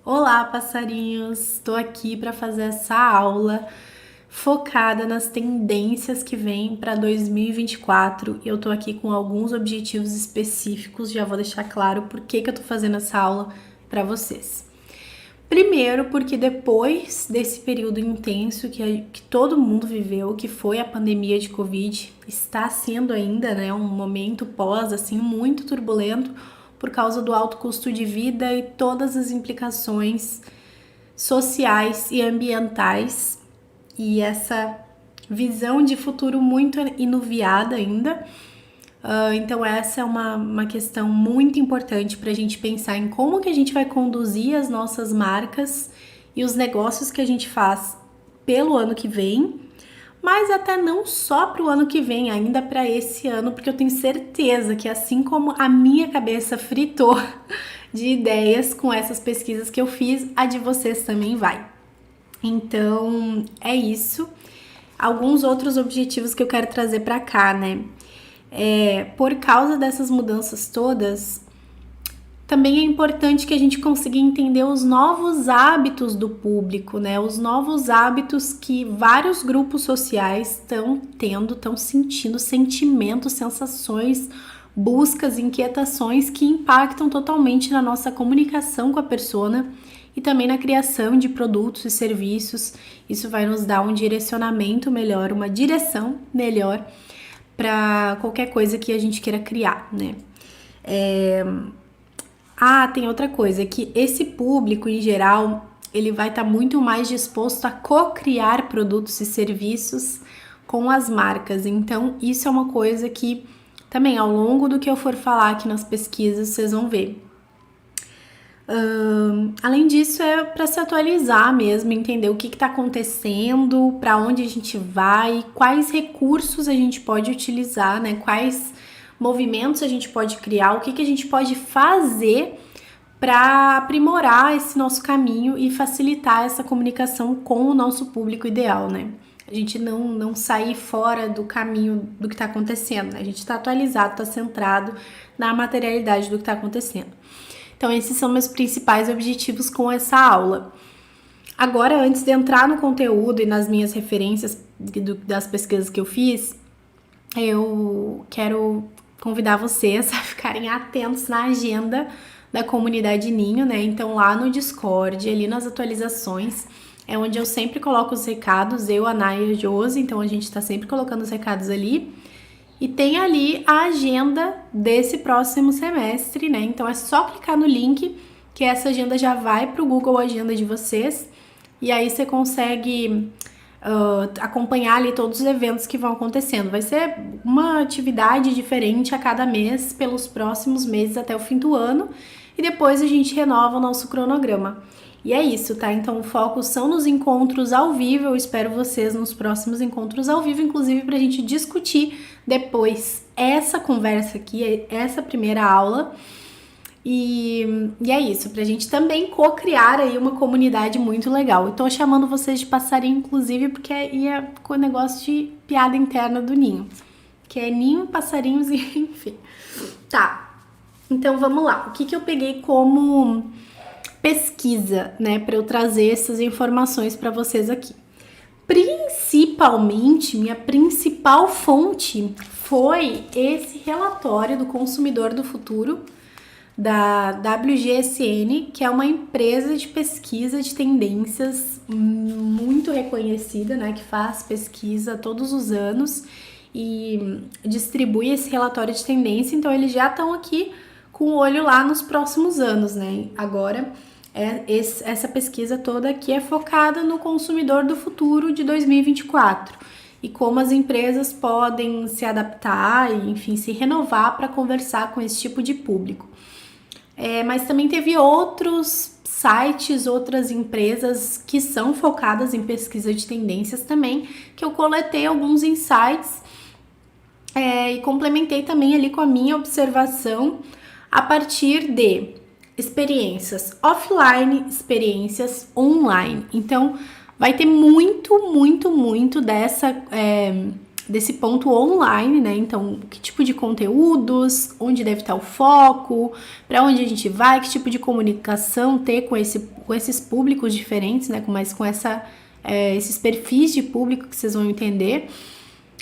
Olá, passarinhos! Estou aqui para fazer essa aula focada nas tendências que vêm para 2024 e eu estou aqui com alguns objetivos específicos. Já vou deixar claro por que eu estou fazendo essa aula para vocês. Primeiro, porque depois desse período intenso que todo mundo viveu, que foi a pandemia de Covid, está sendo ainda, né, um momento pós, assim, muito turbulento por causa do alto custo de vida e todas as implicações sociais e ambientais e essa visão de futuro muito inuviada ainda. Então essa é uma questão muito importante para a gente pensar em como que a gente vai conduzir as nossas marcas e os negócios que a gente faz pelo ano que vem, mas até não só para o ano que vem, ainda para esse ano, porque eu tenho certeza que assim como a minha cabeça fritou de ideias com essas pesquisas que eu fiz, a de vocês também vai. Então é isso. Alguns outros objetivos que eu quero trazer para cá, né? Por causa dessas mudanças todas, também é importante que a gente consiga entender os novos hábitos do público, né? Os novos hábitos que vários grupos sociais estão tendo, estão sentindo, sentimentos, sensações, buscas, inquietações que impactam totalmente na nossa comunicação com a persona e também na criação de produtos e serviços. Isso vai nos dar um direcionamento melhor, uma direção melhor para qualquer coisa que a gente queira criar, né? Tem outra coisa, que esse público em geral, ele vai estar muito mais disposto a co-criar produtos e serviços com as marcas. Então, isso é uma coisa que também ao longo do que eu for falar aqui nas pesquisas, vocês vão ver. Além disso, é para se atualizar mesmo, entender o que está acontecendo, para onde a gente vai, quais recursos a gente pode utilizar, né? Quais movimentos a gente pode criar, o que a gente pode fazer para aprimorar esse nosso caminho e facilitar essa comunicação com o nosso público ideal, né? A gente não sair fora do caminho do que está acontecendo, né? A gente está atualizado, está centrado na materialidade do que está acontecendo. Então, esses são meus principais objetivos com essa aula. Agora, antes de entrar no conteúdo e nas minhas referências das pesquisas que eu fiz, eu quero convidar vocês a ficarem atentos na agenda da comunidade Ninho, né? Então, lá no Discord, ali nas atualizações, é onde eu sempre coloco os recados, eu, a Naya e a Josi, então a gente tá sempre colocando os recados ali. E tem ali a agenda desse próximo semestre, né? Então é só clicar no link que essa agenda já vai para o Google Agenda de vocês. E aí você consegue acompanhar ali todos os eventos que vão acontecendo. Vai ser uma atividade diferente a cada mês pelos próximos meses até o fim do ano. E depois a gente renova o nosso cronograma. E é isso, tá? Então o foco são nos encontros ao vivo. Eu espero vocês nos próximos encontros ao vivo, inclusive pra gente discutir depois essa conversa aqui, essa primeira aula. E é isso, pra gente também co-criar aí uma comunidade muito legal. Eu tô chamando vocês de passarinho, inclusive, porque ia com o negócio de piada interna do ninho. Que é ninho, passarinhos e enfim. Tá, então vamos lá. O que eu peguei como pesquisa, né, para eu trazer essas informações para vocês aqui. Principalmente, minha principal fonte foi esse relatório do Consumidor do Futuro, da WGSN, que é uma empresa de pesquisa de tendências muito reconhecida, né, que faz pesquisa todos os anos e distribui esse relatório de tendência. Então, eles já estão aqui com o olho lá nos próximos anos, né? Agora, essa pesquisa toda aqui é focada no consumidor do futuro de 2024 e como as empresas podem se adaptar e, enfim, se renovar para conversar com esse tipo de público. Mas também teve outros sites, outras empresas que são focadas em pesquisa de tendências também, que eu coletei alguns insights e complementei também ali com a minha observação a partir de experiências offline, experiências online. Então, vai ter muito dessa desse ponto online, né? Então, que tipo de conteúdos, onde deve estar o foco, para onde a gente vai, que tipo de comunicação ter com esses públicos diferentes, né? Com esses perfis de público que vocês vão entender.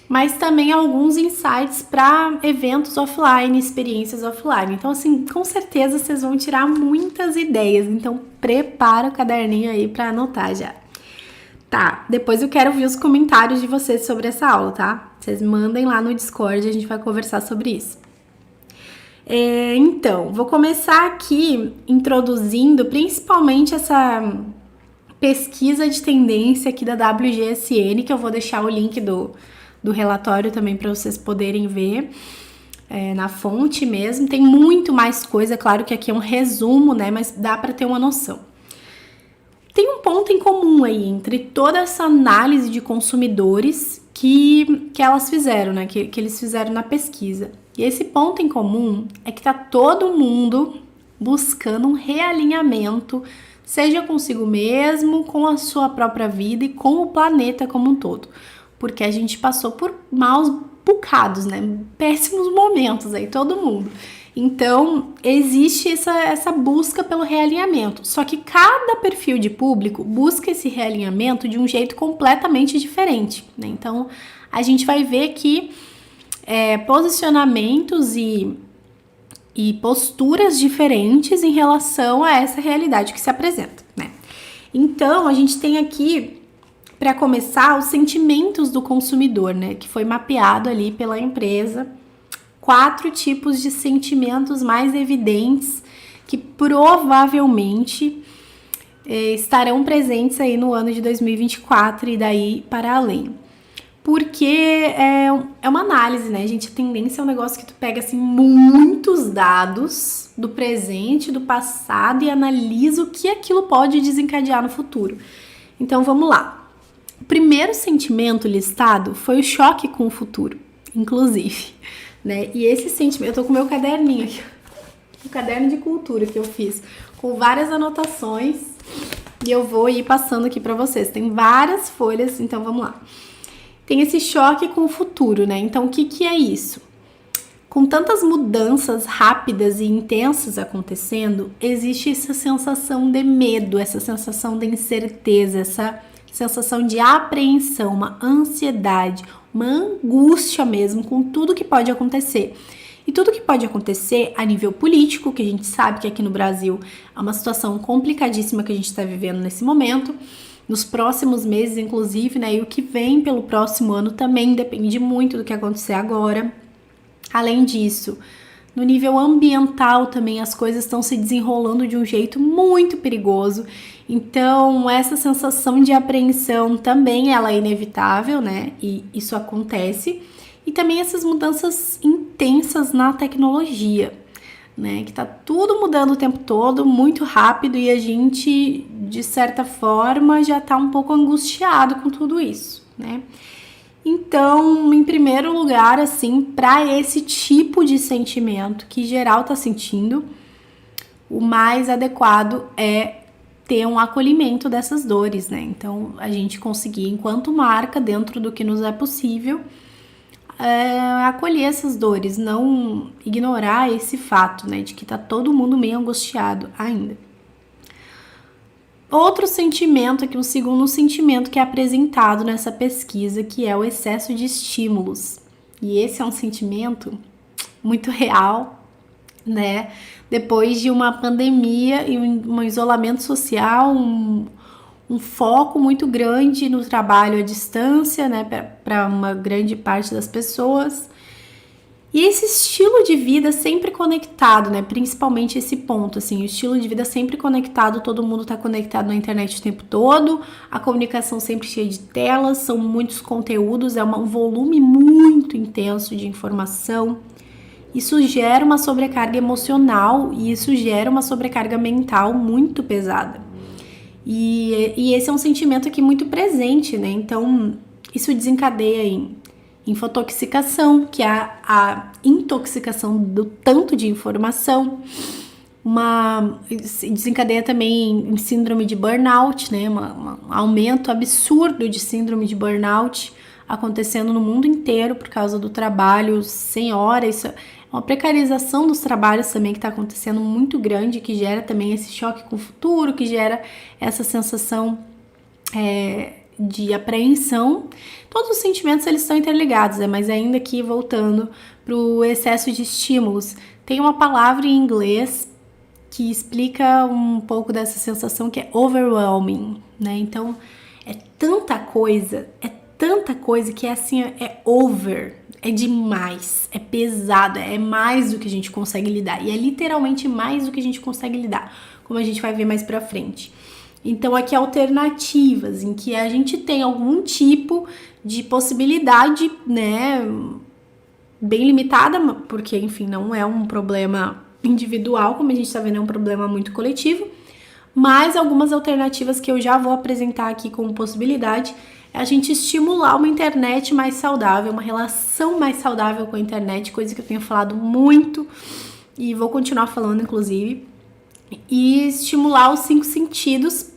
Mas também alguns insights para eventos offline, experiências offline. Então, assim, com certeza vocês vão tirar muitas ideias. Então, prepara o caderninho aí para anotar já. Tá, depois eu quero ver os comentários de vocês sobre essa aula, tá? Vocês mandem lá no Discord, a gente vai conversar sobre isso. Então, vou começar aqui introduzindo principalmente essa pesquisa de tendência aqui da WGSN, que eu vou deixar o link do relatório também para vocês poderem ver na fonte mesmo. Tem muito mais coisa, claro que aqui é um resumo, né? Mas dá para ter uma noção. Tem um ponto em comum aí entre toda essa análise de consumidores que elas fizeram, né? Que eles fizeram na pesquisa. E esse ponto em comum é que tá todo mundo buscando um realinhamento, seja consigo mesmo, com a sua própria vida e com o planeta como um todo. Porque a gente passou por maus bocados, né? Péssimos momentos aí, todo mundo. Então, existe essa busca pelo realinhamento. Só que cada perfil de público busca esse realinhamento de um jeito completamente diferente, né? Então, a gente vai ver que posicionamentos e posturas diferentes em relação a essa realidade que se apresenta, né? Então, a gente tem aqui, para começar, os sentimentos do consumidor, né? Que foi mapeado ali pela empresa. 4 tipos de sentimentos mais evidentes que provavelmente estarão presentes aí no ano de 2024 e daí para além. Porque é uma análise, né, gente? A tendência é um negócio que tu pega, assim, muitos dados do presente, do passado e analisa o que aquilo pode desencadear no futuro. Então, vamos lá. O primeiro sentimento listado foi o choque com o futuro, inclusive, né? E esse sentimento, eu tô com o meu caderninho aqui, o caderno de cultura que eu fiz, com várias anotações, e eu vou ir passando aqui pra vocês. Tem várias folhas, então vamos lá. Tem esse choque com o futuro, né? Então, o que é isso? Com tantas mudanças rápidas e intensas acontecendo, existe essa sensação de medo, essa sensação de incerteza, essa sensação de apreensão, uma ansiedade, uma angústia mesmo com tudo que pode acontecer. E tudo que pode acontecer a nível político, que a gente sabe que aqui no Brasil é uma situação complicadíssima que a gente está vivendo nesse momento, nos próximos meses, inclusive, né? E o que vem pelo próximo ano também depende muito do que acontecer agora. Além disso, no nível ambiental também as coisas estão se desenrolando de um jeito muito perigoso. Então, essa sensação de apreensão também ela é inevitável, né? E isso acontece. E também essas mudanças intensas na tecnologia, né? Que tá tudo mudando o tempo todo, muito rápido, e a gente, de certa forma, já tá um pouco angustiado com tudo isso, né? Então, em primeiro lugar, assim, para esse tipo de sentimento que geral tá sentindo, o mais adequado é ter um acolhimento dessas dores, né? Então, a gente conseguir, enquanto marca, dentro do que nos é possível, acolher essas dores, não ignorar esse fato, né, de que tá todo mundo meio angustiado ainda. Outro sentimento aqui, um segundo sentimento que é apresentado nessa pesquisa, que é o excesso de estímulos. E esse é um sentimento muito real, né? Depois de uma pandemia e um isolamento social, um foco muito grande no trabalho à distância, né, para uma grande parte das pessoas. E esse estilo de vida sempre conectado, né, principalmente esse ponto, assim, o estilo de vida sempre conectado, todo mundo tá conectado na internet o tempo todo, a comunicação sempre cheia de telas, são muitos conteúdos, um volume muito intenso de informação. Isso gera uma sobrecarga emocional e isso gera uma sobrecarga mental muito pesada. E esse é um sentimento aqui muito presente, né? Então, isso desencadeia em infotoxicação, que é a intoxicação do tanto de informação. Desencadeia também em síndrome de burnout, né? Um aumento absurdo de síndrome de burnout. acontecendo no mundo inteiro por causa do trabalho sem hora. Isso é uma precarização dos trabalhos também que está acontecendo muito grande, que gera também esse choque com o futuro, que gera essa sensação de apreensão. Todos os sentimentos eles estão interligados, mas ainda aqui voltando para o excesso de estímulos, tem uma palavra em inglês que explica um pouco dessa sensação, que é overwhelming, né? Então é tanta coisa que é assim, é over, é demais, é pesado, é mais do que a gente consegue lidar, e é literalmente mais do que a gente consegue lidar, como a gente vai ver mais pra frente. Então aqui alternativas em que a gente tem algum tipo de possibilidade, né, bem limitada, porque enfim, não é um problema individual, como a gente tá vendo, é um problema muito coletivo, mas algumas alternativas que eu já vou apresentar aqui como possibilidade é a gente estimular uma internet mais saudável, uma relação mais saudável com a internet, coisa que eu tenho falado muito e vou continuar falando, inclusive, e estimular os 5 sentidos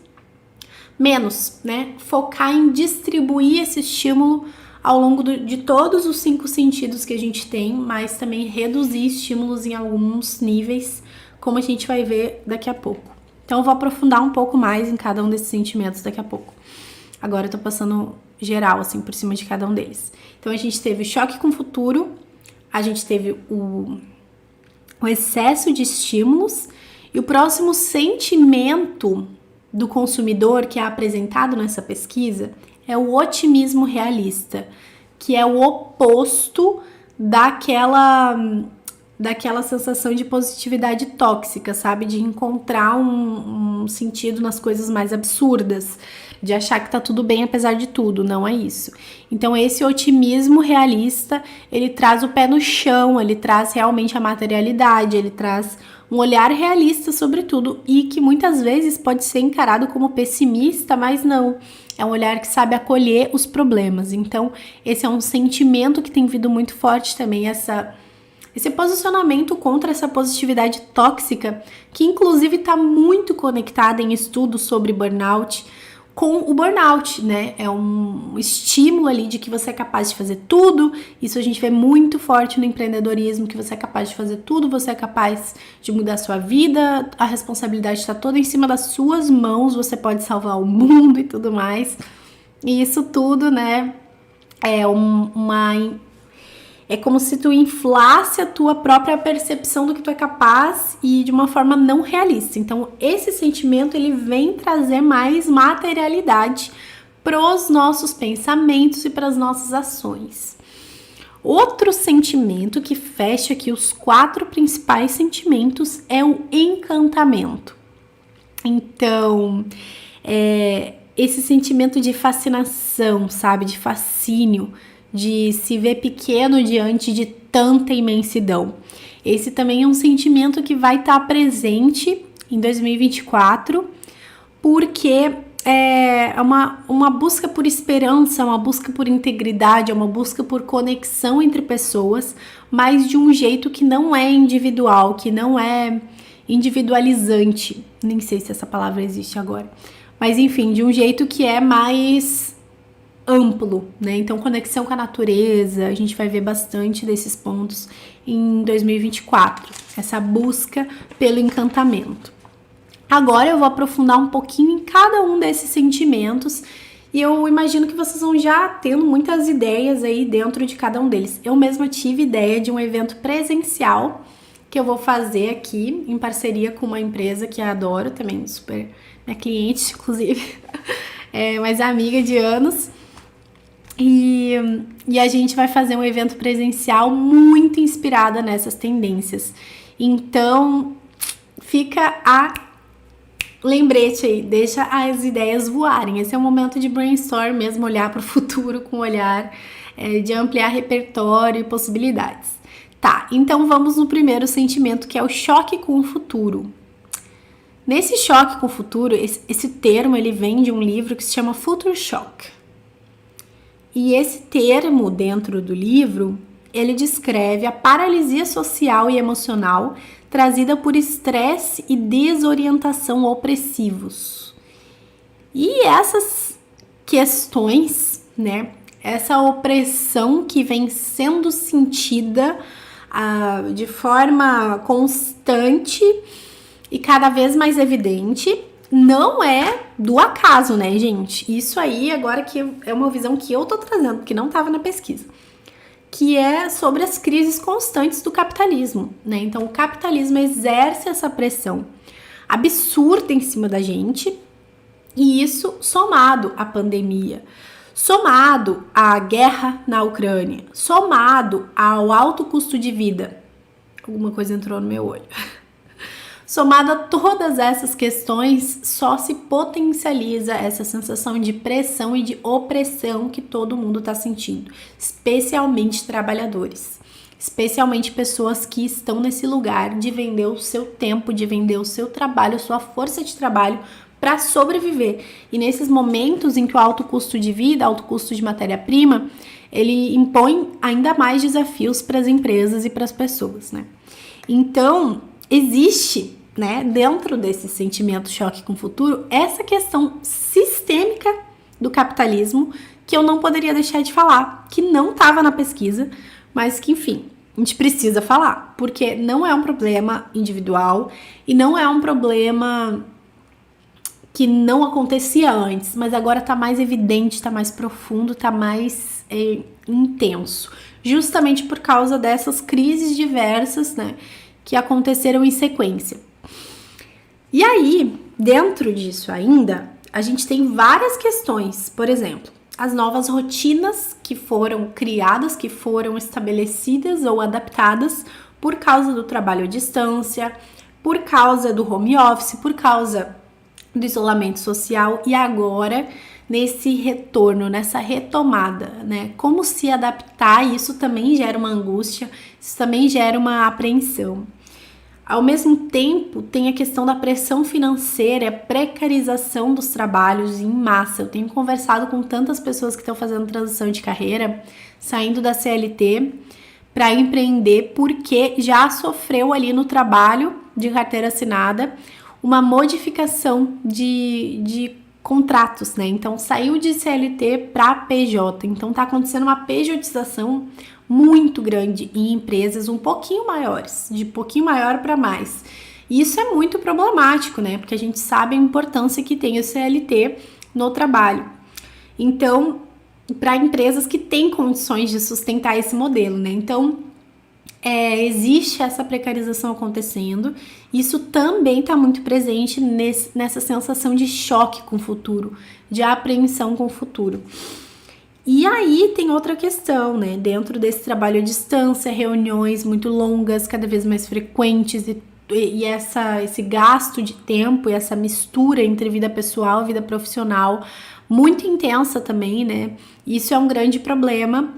menos, né? Focar em distribuir esse estímulo ao longo de todos os 5 sentidos que a gente tem, mas também reduzir estímulos em alguns níveis, como a gente vai ver daqui a pouco. Então eu vou aprofundar um pouco mais em cada um desses sentimentos daqui a pouco. Agora eu tô passando geral, assim, por cima de cada um deles. Então a gente teve o choque com o futuro, a gente teve o excesso de estímulos, e o próximo sentimento do consumidor que é apresentado nessa pesquisa é o otimismo realista, que é o oposto daquela sensação de positividade tóxica, sabe? De encontrar um sentido nas coisas mais absurdas, de achar que tá tudo bem apesar de tudo, não é isso. Então esse otimismo realista, ele traz o pé no chão, ele traz realmente a materialidade, ele traz um olhar realista sobre tudo e que muitas vezes pode ser encarado como pessimista, mas não. É um olhar que sabe acolher os problemas. Então esse é um sentimento que tem vindo muito forte também, esse posicionamento contra essa positividade tóxica, que inclusive está muito conectada em estudos sobre burnout, com o burnout, né? É um estímulo ali de que você é capaz de fazer tudo. Isso a gente vê muito forte no empreendedorismo, que você é capaz de fazer tudo, você é capaz de mudar a sua vida, a responsabilidade está toda em cima das suas mãos, você pode salvar o mundo e tudo mais. E isso tudo, né, é como se tu inflasse a tua própria percepção do que tu é capaz e de uma forma não realista. Então, esse sentimento, ele vem trazer mais materialidade pros nossos pensamentos e para as nossas ações. Outro sentimento que fecha aqui os 4 principais sentimentos é o encantamento. Então, esse sentimento de fascinação, sabe? De fascínio, de se ver pequeno diante de tanta imensidão. Esse também é um sentimento que vai estar presente em 2024, porque é uma busca por esperança, uma busca por integridade, é uma busca por conexão entre pessoas, mas de um jeito que não é individual, que não é individualizante. Nem sei se essa palavra existe agora. Mas enfim, de um jeito que é mais amplo, né? Então, conexão com a natureza, a gente vai ver bastante desses pontos em 2024, essa busca pelo encantamento. Agora eu vou aprofundar um pouquinho em cada um desses sentimentos e eu imagino que vocês vão já tendo muitas ideias aí dentro de cada um deles. Eu mesma tive ideia de um evento presencial que eu vou fazer aqui em parceria com uma empresa que eu adoro também, super minha cliente, inclusive, mas é amiga de anos. E a gente vai fazer um evento presencial muito inspirada nessas tendências. Então, fica a lembrete aí, deixa as ideias voarem. Esse é o momento de brainstorm mesmo, olhar para o futuro com olhar de ampliar repertório e possibilidades. Tá, então vamos no primeiro sentimento, que é o choque com o futuro. Nesse choque com o futuro, esse termo ele vem de um livro que se chama Future Shock. E esse termo dentro do livro, ele descreve a paralisia social e emocional trazida por estresse e desorientação opressivos. E essas questões, né, essa opressão que vem sendo sentida de forma constante e cada vez mais evidente, não é do acaso, né, gente? Isso aí agora que é uma visão que eu tô trazendo, que não estava na pesquisa, que é sobre as crises constantes do capitalismo, né? Então, o capitalismo exerce essa pressão absurda em cima da gente, e isso somado à pandemia, somado à guerra na Ucrânia, somado ao alto custo de vida. Alguma coisa entrou no meu olho. Somado a todas essas questões, só se potencializa essa sensação de pressão e de opressão que todo mundo está sentindo, especialmente trabalhadores, especialmente pessoas que estão nesse lugar de vender o seu tempo, de vender o seu trabalho, a sua força de trabalho para sobreviver. E nesses momentos em que o alto custo de vida, alto custo de matéria-prima, ele impõe ainda mais desafios para as empresas e para as pessoas, né? Então, existe, né, dentro desse sentimento choque com o futuro, essa questão sistêmica do capitalismo que eu não poderia deixar de falar, que não estava na pesquisa, mas que, enfim, a gente precisa falar, porque não é um problema individual e não é um problema que não acontecia antes, mas agora tá mais evidente, tá mais profundo, tá mais intenso, justamente por causa dessas crises diversas, né, que aconteceram em sequência. E aí, dentro disso ainda, a gente tem várias questões, por exemplo, as novas rotinas que foram criadas, que foram estabelecidas ou adaptadas por causa do trabalho à distância, por causa do home office, por causa do isolamento social, e agora nesse retorno, nessa retomada, né? Como se adaptar, isso também gera uma angústia, isso também gera uma apreensão. Ao mesmo tempo, tem a questão da pressão financeira, a precarização dos trabalhos em massa. Eu tenho conversado com tantas pessoas que estão fazendo transição de carreira, saindo da CLT para empreender, porque já sofreu ali no trabalho de carteira assinada uma modificação de contratos, né? Então, saiu de CLT para PJ. Então, tá acontecendo uma pejotização muito grande em empresas um pouquinho maiores, de pouquinho maior para mais. E isso é muito problemático, né? Porque a gente sabe a importância que tem o CLT no trabalho. Então, para empresas que têm condições de sustentar esse modelo, né? Então, existe essa precarização acontecendo. Isso também está muito presente nessa sensação de choque com o futuro, de apreensão com o futuro. E aí tem outra questão, né? Dentro desse trabalho à distância, reuniões muito longas, cada vez mais frequentes, e esse gasto de tempo e essa mistura entre vida pessoal e vida profissional muito intensa também, né? Isso é um grande problema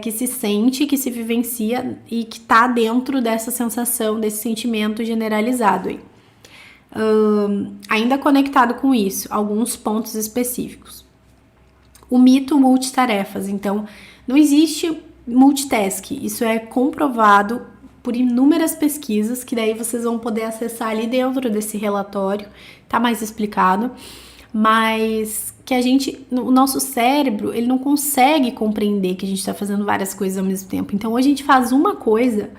que se sente, que se vivencia e que tá dentro dessa sensação, desse sentimento generalizado aí. Ainda conectado com isso, alguns pontos específicos. O mito multitarefas. Então, não existe multitask. Isso é comprovado por inúmeras pesquisas, que daí vocês vão poder acessar ali dentro desse relatório, tá mais explicado. Mas que o nosso cérebro, ele não consegue compreender que a gente tá fazendo várias coisas ao mesmo tempo. Então, ou a gente faz uma coisa,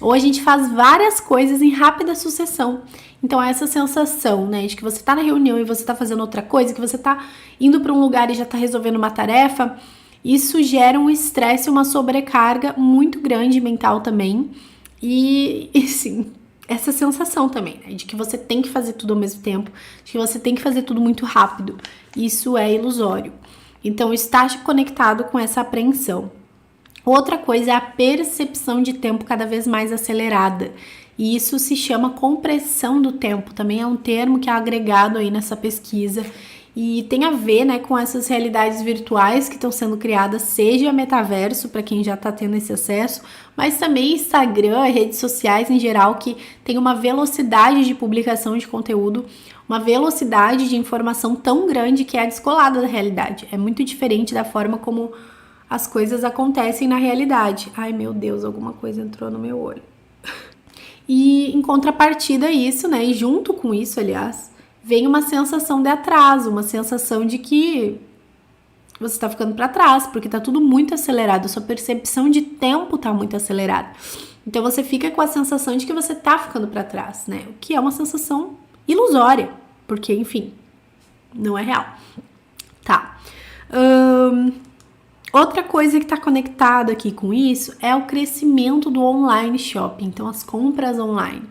ou a gente faz várias coisas em rápida sucessão. Então, essa sensação, né, de que você tá na reunião e você tá fazendo outra coisa, que você tá indo para um lugar e já tá resolvendo uma tarefa, isso gera um estresse, uma sobrecarga muito grande mental também. E sim, essa sensação também, né, de que você tem que fazer tudo ao mesmo tempo, de que você tem que fazer tudo muito rápido. Isso é ilusório. Então, estar conectado com essa apreensão. Outra coisa é a percepção de tempo cada vez mais acelerada. E isso se chama compressão do tempo. Também é um termo que é agregado aí nessa pesquisa. E tem a ver, né, com essas realidades virtuais que estão sendo criadas, seja metaverso, para quem já está tendo esse acesso, mas também Instagram, redes sociais em geral, que tem uma velocidade de publicação de conteúdo, uma velocidade de informação tão grande que é descolada da realidade. É muito diferente da forma como as coisas acontecem na realidade. Ai, meu Deus, alguma coisa entrou no meu olho. E em contrapartida a isso, né, e junto com isso, aliás, vem uma sensação de atraso, uma sensação de que você tá ficando para trás, porque tá tudo muito acelerado, a sua percepção de tempo tá muito acelerada. Então você fica com a sensação de que você tá ficando para trás, né? O que é uma sensação ilusória, porque, enfim, não é real. Tá. Outra coisa que está conectada aqui com isso é o crescimento do online shopping, então as compras online.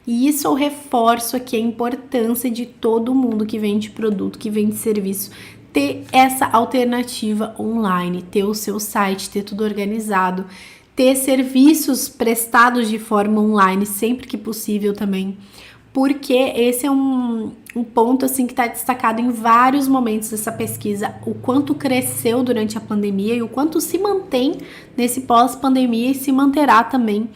E isso eu reforço aqui a importância de todo mundo que vende produto, que vende serviço, ter essa alternativa online, ter o seu site, ter tudo organizado, ter serviços prestados de forma online sempre que possível também, porque esse é um ponto assim que está destacado em vários momentos dessa pesquisa, o quanto cresceu durante a pandemia e o quanto se mantém nesse pós-pandemia e se manterá também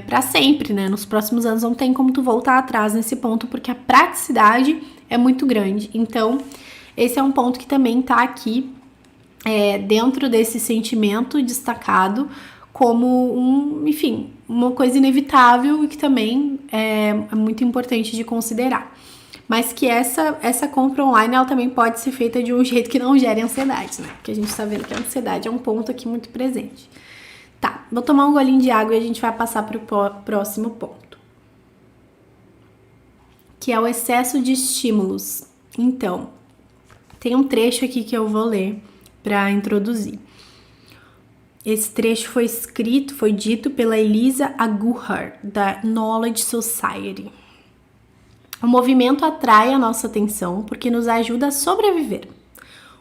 para sempre, né? Nos próximos anos não tem como tu voltar atrás nesse ponto, porque a praticidade é muito grande. Então, esse é um ponto que também está aqui dentro desse sentimento destacado como enfim, uma coisa inevitável e que também é muito importante de considerar. Mas que essa compra online, ela também pode ser feita de um jeito que não gere ansiedade, né? Porque a gente tá vendo que a ansiedade é um ponto aqui muito presente. Tá, vou tomar um golinho de água e a gente vai passar pro próximo ponto, que é o excesso de estímulos. Então, tem um trecho aqui que eu vou ler para introduzir. Esse trecho foi dito pela Elisa Aguhar, da Knowledge Society. O movimento atrai a nossa atenção porque nos ajuda a sobreviver.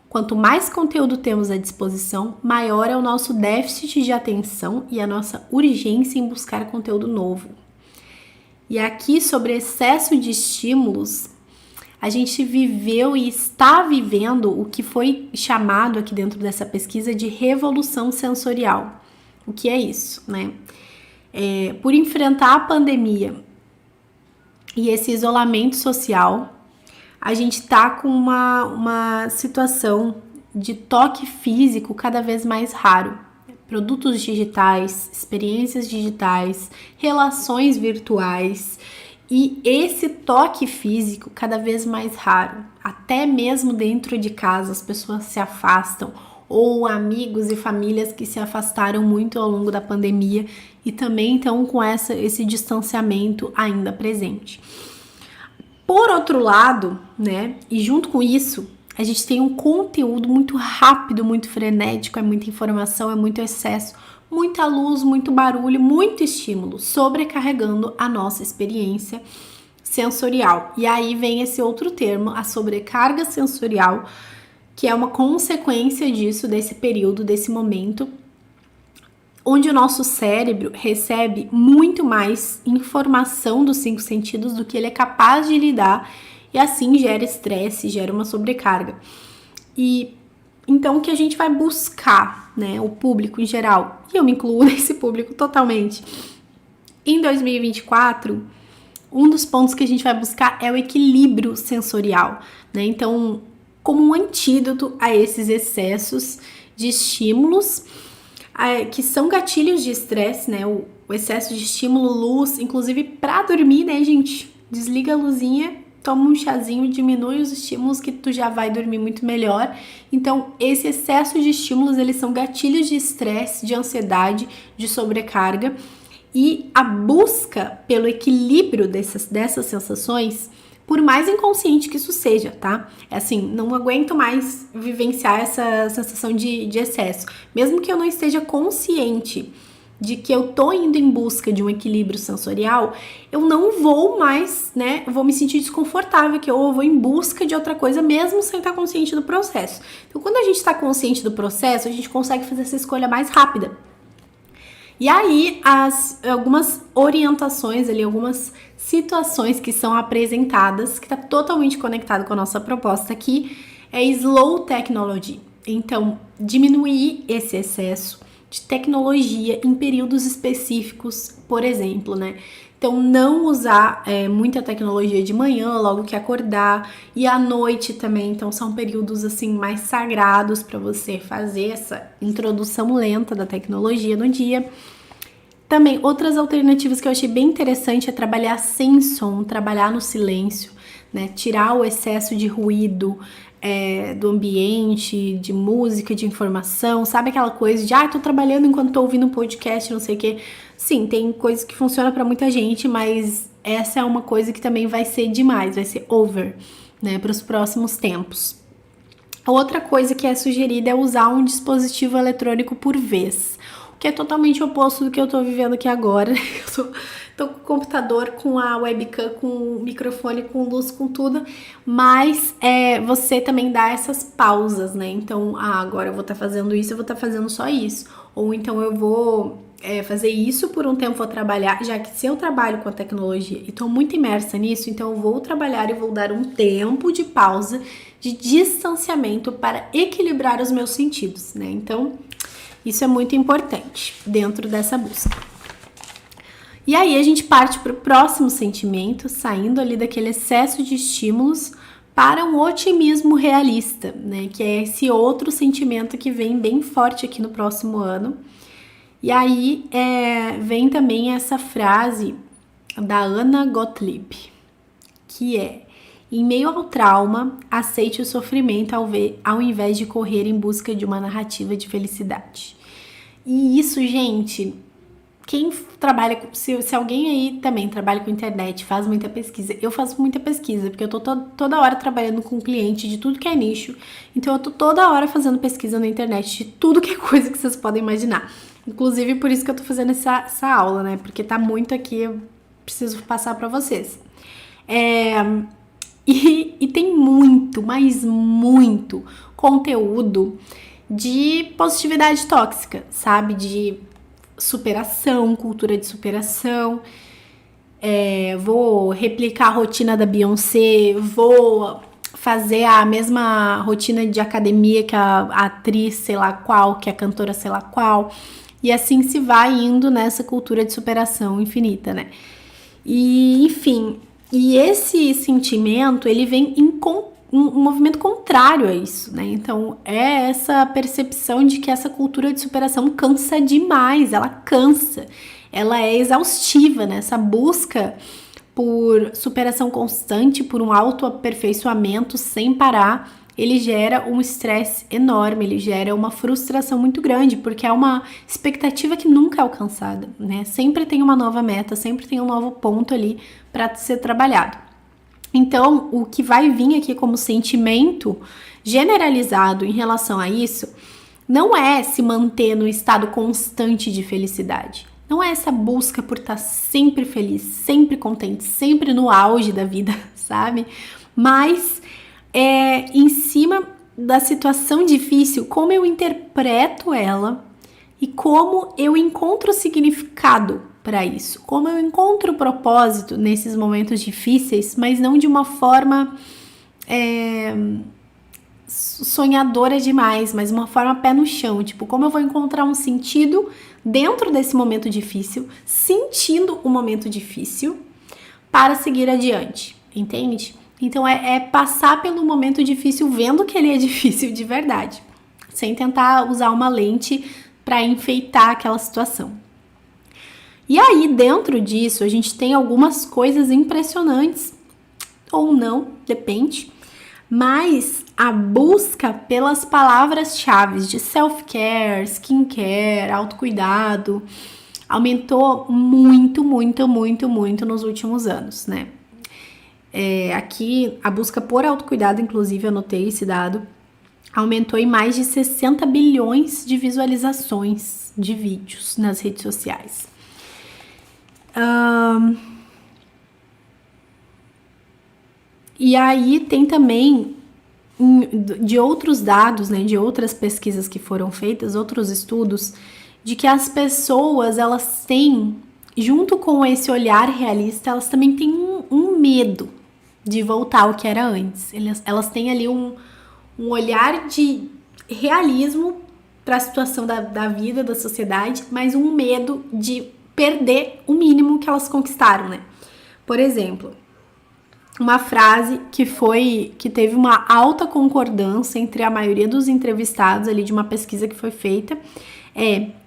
Quanto mais conteúdo temos à disposição, maior é o nosso déficit de atenção e a nossa urgência em buscar conteúdo novo. E aqui, sobre excesso de estímulos, a gente viveu e está vivendo o que foi chamado aqui dentro dessa pesquisa de revolução sensorial. O que é isso, né? Por enfrentar a pandemia e esse isolamento social, a gente tá com uma situação de toque físico cada vez mais raro. Produtos digitais, experiências digitais, relações virtuais e esse toque físico cada vez mais raro. Até mesmo dentro de casa as pessoas se afastam, ou amigos e famílias que se afastaram muito ao longo da pandemia e também estão com esse distanciamento ainda presente. Por outro lado, né, e junto com isso, a gente tem um conteúdo muito rápido, muito frenético, é muita informação, é muito excesso, muita luz, muito barulho, muito estímulo, sobrecarregando a nossa experiência sensorial. E aí vem esse outro termo, a sobrecarga sensorial, que é uma consequência disso, desse período, desse momento, onde o nosso cérebro recebe muito mais informação dos 5 sentidos do que ele é capaz de lidar e assim gera estresse, gera uma sobrecarga. E então o que a gente vai buscar, né, o público em geral, e eu me incluo nesse público totalmente, em 2024, um dos pontos que a gente vai buscar é o equilíbrio sensorial, né? Então, como um antídoto a esses excessos de estímulos, que são gatilhos de estresse, né? O excesso de estímulo, luz, inclusive para dormir, né, gente? Desliga a luzinha, toma um chazinho, diminui os estímulos que tu já vai dormir muito melhor. Então, esse excesso de estímulos, eles são gatilhos de estresse, de ansiedade, de sobrecarga. E a busca pelo equilíbrio dessas sensações, por mais inconsciente que isso seja, tá? É assim, não aguento mais vivenciar essa sensação de excesso. Mesmo que eu não esteja consciente de que eu tô indo em busca de um equilíbrio sensorial, eu não vou mais, né? Eu vou me sentir desconfortável, que eu vou em busca de outra coisa, mesmo sem estar consciente do processo. Então, quando a gente está consciente do processo, a gente consegue fazer essa escolha mais rápida. E aí, algumas orientações ali, algumas situações que são apresentadas, que está totalmente conectado com a nossa proposta aqui, é Slow Technology. Então, diminuir esse excesso de tecnologia em períodos específicos, por exemplo, né? Então, não usar muita tecnologia de manhã, logo que acordar, e à noite também. Então, são períodos assim mais sagrados para você fazer essa introdução lenta da tecnologia no dia. Também, outras alternativas que eu achei bem interessante é trabalhar sem som, trabalhar no silêncio, né? Tirar o excesso de ruído do ambiente, de música, de informação, sabe aquela coisa de, tô trabalhando enquanto tô ouvindo um podcast, não sei o quê. Sim, tem coisas que funcionam pra muita gente, mas essa é uma coisa que também vai ser demais, vai ser over, né, para os próximos tempos. A outra coisa que é sugerida é usar um dispositivo eletrônico por vez, o que é totalmente oposto do que eu tô vivendo aqui agora. Eu tô com o computador, com a webcam, com o microfone, com luz, com tudo, mas você também dá essas pausas, né? Então, agora eu vou estar fazendo isso, eu vou estar fazendo só isso. Ou então eu vou fazer isso por um tempo, vou trabalhar, já que se eu trabalho com a tecnologia e tô muito imersa nisso, então eu vou trabalhar e vou dar um tempo de pausa, de distanciamento para equilibrar os meus sentidos, né? Então, isso é muito importante dentro dessa busca. E aí a gente parte para o próximo sentimento, saindo ali daquele excesso de estímulos para um otimismo realista, né? Que é esse outro sentimento que vem bem forte aqui no próximo ano. E aí vem também essa frase da Anna Gottlieb, que é: em meio ao trauma, aceite o sofrimento ao invés de correr em busca de uma narrativa de felicidade. E isso, gente, quem trabalha, se alguém aí também trabalha com internet, faz muita pesquisa, eu faço muita pesquisa, porque eu tô toda hora trabalhando com cliente de tudo que é nicho, então eu tô toda hora fazendo pesquisa na internet de tudo que é coisa que vocês podem imaginar. Inclusive, por isso que eu tô fazendo essa aula, né, porque tá muito aqui, eu preciso passar pra vocês. E tem muito, mas muito conteúdo de positividade tóxica, sabe? De superação, cultura de superação. Vou replicar a rotina da Beyoncé, vou fazer a mesma rotina de academia que a atriz sei lá qual, que a cantora sei lá qual. E assim se vai indo nessa cultura de superação infinita, né? E, enfim, e esse sentimento, ele vem em um movimento contrário a isso, né? Então, é essa percepção de que essa cultura de superação cansa demais, ela cansa, ela é exaustiva, né? Essa busca por superação constante, por um autoaperfeiçoamento sem parar, ele gera um estresse enorme, ele gera uma frustração muito grande, porque é uma expectativa que nunca é alcançada, né? Sempre tem uma nova meta, sempre tem um novo ponto ali para ser trabalhado. Então, o que vai vir aqui como sentimento generalizado em relação a isso não é se manter no estado constante de felicidade. Não é essa busca por estar sempre feliz, sempre contente, sempre no auge da vida, sabe? Mas em cima da situação difícil, como eu interpreto ela e como eu encontro significado para isso, como eu encontro propósito nesses momentos difíceis, mas não de uma forma sonhadora demais, mas uma forma pé no chão, tipo, como eu vou encontrar um sentido dentro desse momento difícil, sentindo o momento difícil para seguir adiante, entende? Então é passar pelo momento difícil vendo que ele é difícil de verdade, sem tentar usar uma lente para enfeitar aquela situação. E aí, dentro disso, a gente tem algumas coisas impressionantes, ou não, depende, mas a busca pelas palavras-chave de self-care, skincare, autocuidado, aumentou muito, muito, muito, muito nos últimos anos, né? Aqui, a busca por autocuidado, inclusive, eu anotei esse dado, aumentou em mais de 60 bilhões de visualizações de vídeos nas redes sociais. E aí tem também de outros dados, né, de outras pesquisas que foram feitas, outros estudos, de que as pessoas, elas têm, junto com esse olhar realista, elas também têm um medo de voltar ao que era antes. Elas têm ali um olhar de realismo para a situação da vida, da sociedade, mas um medo de perder o mínimo que elas conquistaram, né? Por exemplo, uma frase que teve uma alta concordância entre a maioria dos entrevistados ali de uma pesquisa que foi feita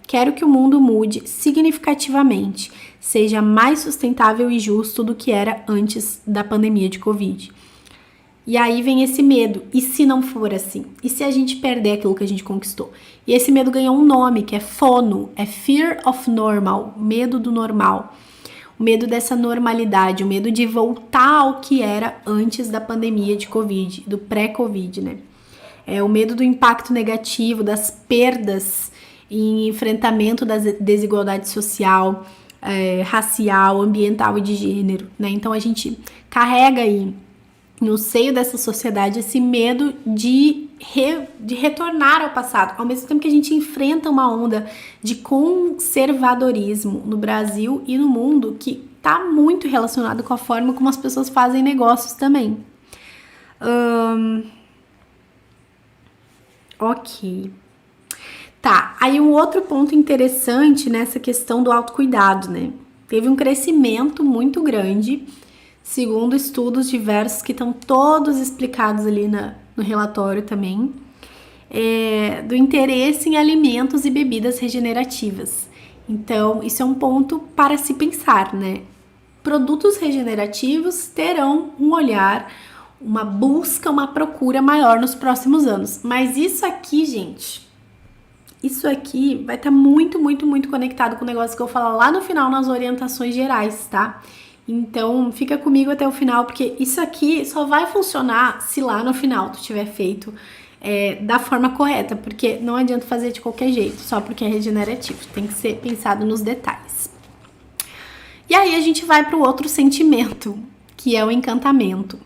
quero que o mundo mude significativamente, seja mais sustentável e justo do que era antes da pandemia de Covid. E aí vem esse medo. E se não for assim? E se a gente perder aquilo que a gente conquistou? E esse medo ganhou um nome, que é FONO, é Fear of Normal, medo do normal. O medo dessa normalidade, o medo de voltar ao que era antes da pandemia de Covid, do pré-Covid, né? É o medo do impacto negativo, das perdas em enfrentamento da desigualdade social, racial, ambiental e de gênero, né? Então a gente carrega aí no seio dessa sociedade esse medo de retornar ao passado, ao mesmo tempo que a gente enfrenta uma onda de conservadorismo no Brasil e no mundo que está muito relacionado com a forma como as pessoas fazem negócios também. Ok. Tá, aí um outro ponto interessante nessa questão do autocuidado, né? Teve um crescimento muito grande, segundo estudos diversos que estão todos explicados ali no relatório também, do interesse em alimentos e bebidas regenerativas. Então, isso é um ponto para se pensar, né? Produtos regenerativos terão um olhar, uma busca, uma procura maior nos próximos anos. Mas isso aqui, gente, isso aqui vai estar muito, muito, muito conectado com o negócio que eu vou falar lá no final nas orientações gerais, tá? Então, fica comigo até o final, porque isso aqui só vai funcionar se lá no final tu tiver feito da forma correta, porque não adianta fazer de qualquer jeito, só porque é regenerativo. Tem que ser pensado nos detalhes. E aí a gente vai para o outro sentimento, que é o encantamento.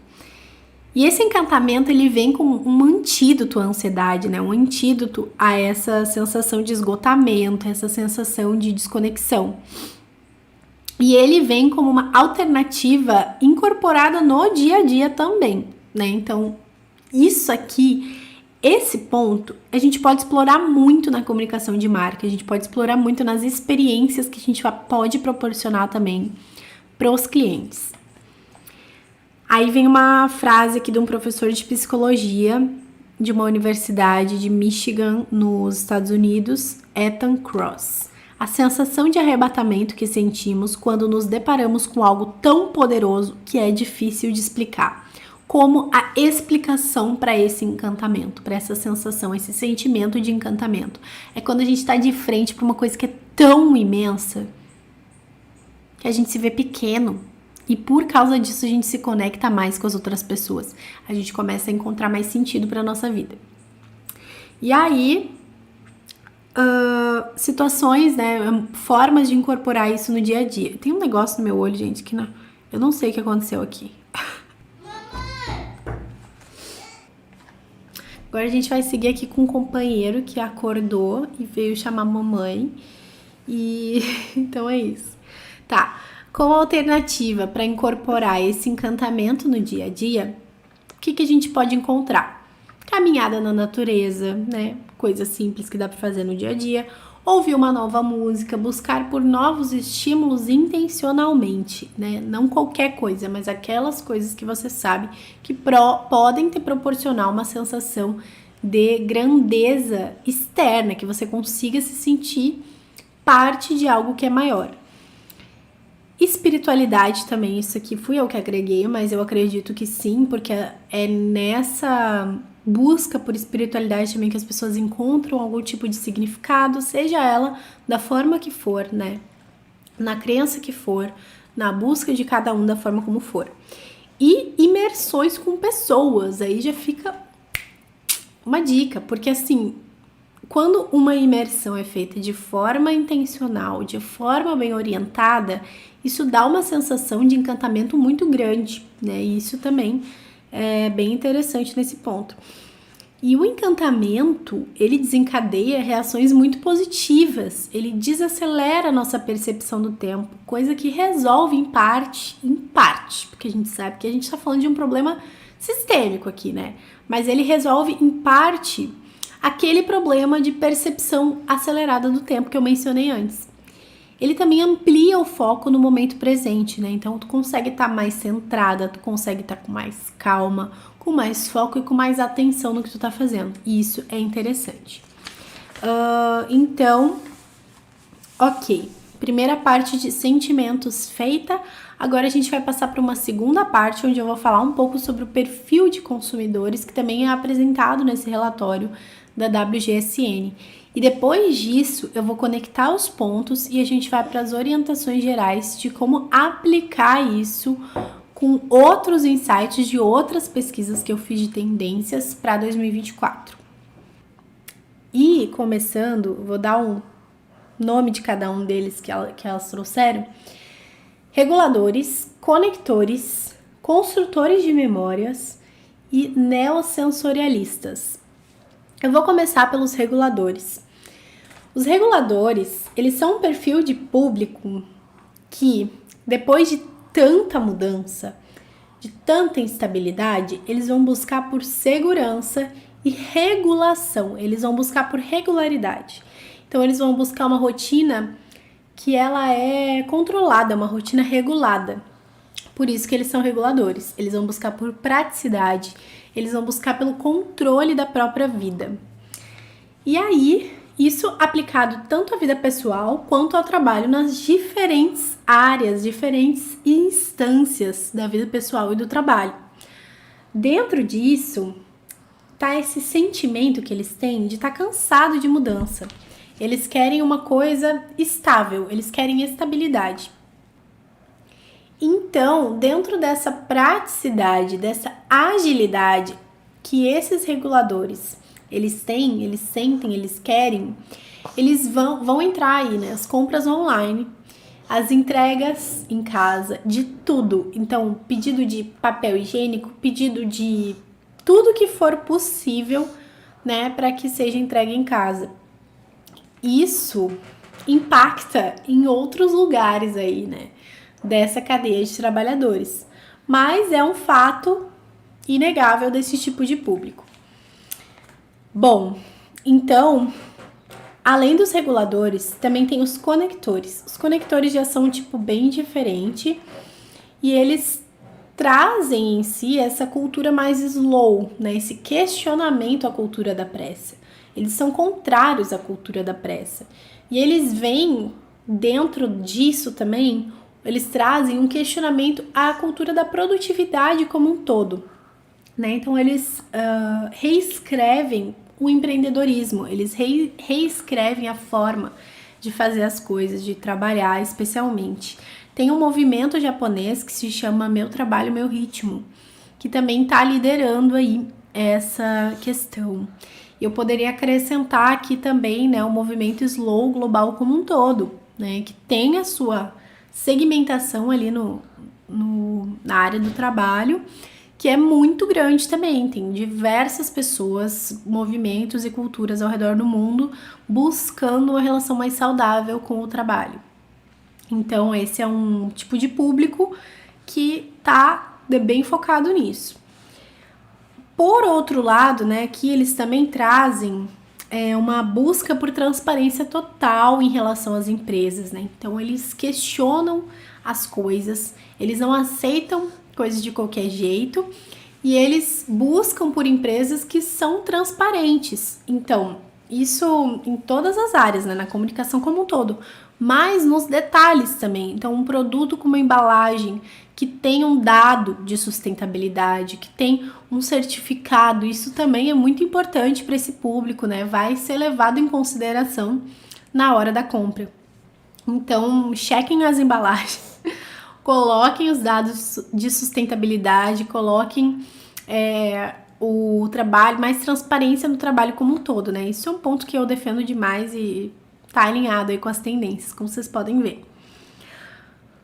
E esse encantamento, ele vem como um antídoto à ansiedade, né? Um antídoto a essa sensação de esgotamento, essa sensação de desconexão. E ele vem como uma alternativa incorporada no dia a dia também, né? Então, isso aqui, esse ponto, a gente pode explorar muito na comunicação de marca, a gente pode explorar muito nas experiências que a gente pode proporcionar também para os clientes. Aí vem uma frase aqui de um professor de psicologia de uma universidade de Michigan, nos Estados Unidos, Ethan Kross. A sensação de arrebatamento que sentimos quando nos deparamos com algo tão poderoso que é difícil de explicar. Como a explicação para esse encantamento, para essa sensação, esse sentimento de encantamento. É quando a gente está de frente para uma coisa que é tão imensa que a gente se vê pequeno. E por causa disso a gente se conecta mais com as outras pessoas. A gente começa a encontrar mais sentido para nossa vida. E aí, situações, né, formas de incorporar isso no dia a dia. Tem um negócio no meu olho, gente, que eu não sei o que aconteceu aqui. Agora a gente vai seguir aqui com um companheiro que acordou e veio chamar a mamãe. E então é isso. Tá. Como alternativa para incorporar esse encantamento no dia a dia, o que a gente pode encontrar? Caminhada na natureza, né? Coisa simples que dá para fazer no dia a dia. Ouvir uma nova música, buscar por novos estímulos intencionalmente, né? Não qualquer coisa, mas aquelas coisas que você sabe que podem te proporcionar uma sensação de grandeza externa, que você consiga se sentir parte de algo que é maior. Espiritualidade também, isso aqui fui eu que agreguei, mas eu acredito que sim, porque é nessa busca por espiritualidade também que as pessoas encontram algum tipo de significado, seja ela da forma que for, né? Na crença que for, na busca de cada um da forma como for. E imersões com pessoas, aí já fica uma dica, porque assim, quando uma imersão é feita de forma intencional, de forma bem orientada, isso dá uma sensação de encantamento muito grande, né? E isso também é bem interessante nesse ponto. E o encantamento, ele desencadeia reações muito positivas, ele desacelera a nossa percepção do tempo, coisa que resolve em parte, porque a gente sabe que a gente está falando de um problema sistêmico aqui, né? Mas ele resolve em parte aquele problema de percepção acelerada do tempo que eu mencionei antes. Ele também amplia o foco no momento presente, né? Então, tu consegue estar mais centrada, tu consegue estar com mais calma, com mais foco e com mais atenção no que tu tá fazendo. E isso é interessante. Então, ok. Primeira parte de sentimentos feita. Agora a gente vai passar para uma segunda parte, onde eu vou falar um pouco sobre o perfil de consumidores, que também é apresentado nesse relatório da WGSN. E depois disso, eu vou conectar os pontos e a gente vai para as orientações gerais de como aplicar isso com outros insights de outras pesquisas que eu fiz de tendências para 2024. E começando, vou dar um nome de cada um deles que elas trouxeram: reguladores, conectores, construtores de memórias e neossensorialistas. Eu vou começar pelos reguladores. Os reguladores, eles são um perfil de público que, depois de tanta mudança, de tanta instabilidade, eles vão buscar por segurança e regulação. Eles vão buscar por regularidade. Então, eles vão buscar uma rotina que ela é controlada, uma rotina regulada. Por isso que eles são reguladores. Eles vão buscar por praticidade, eles vão buscar pelo controle da própria vida. E aí, isso aplicado tanto à vida pessoal quanto ao trabalho nas diferentes áreas, diferentes instâncias da vida pessoal e do trabalho. Dentro disso, tá esse sentimento que eles têm de estar cansado de mudança. Eles querem uma coisa estável, eles querem estabilidade. Então, dentro dessa praticidade, dessa agilidade que esses reguladores, eles têm, eles sentem, eles querem, eles vão entrar aí, né? As compras online, as entregas em casa, de tudo. Então, pedido de papel higiênico, pedido de tudo que for possível, né, para que seja entregue em casa. Isso impacta em outros lugares aí, né, dessa cadeia de trabalhadores. Mas é um fato inegável desse tipo de público. Bom, então, além dos reguladores, também tem os conectores. Os conectores já são um tipo bem diferente e eles trazem em si essa cultura mais slow, né? Esse questionamento à cultura da pressa. Eles são contrários à cultura da pressa. E eles vêm, dentro disso também, eles trazem um questionamento à cultura da produtividade como um todo, né? Então, eles reescrevem o empreendedorismo, eles reescrevem a forma de fazer as coisas, de trabalhar especialmente. Tem um movimento japonês que se chama Meu Trabalho, Meu Ritmo, que também está liderando aí essa questão. Eu poderia acrescentar aqui também, né, o movimento Slow global como um todo, né, que tem a sua segmentação ali na área do trabalho, que é muito grande também. Tem diversas pessoas, movimentos e culturas ao redor do mundo buscando uma relação mais saudável com o trabalho. Então, esse é um tipo de público que tá bem focado nisso. Por outro lado, né, que eles também trazem uma busca por transparência total em relação às empresas, né? Então, eles questionam as coisas, eles não aceitam coisas de qualquer jeito e eles buscam por empresas que são transparentes. Então, isso em todas as áreas, né, na comunicação como um todo, mas nos detalhes também. Então, um produto com uma embalagem que tem um dado de sustentabilidade, que tem um certificado, isso também é muito importante para esse público, né? Vai ser levado em consideração na hora da compra. Então, chequem as embalagens, coloquem os dados de sustentabilidade, coloquem o trabalho, mais transparência no trabalho como um todo, né? Isso é um ponto que eu defendo demais e tá alinhado aí com as tendências, como vocês podem ver.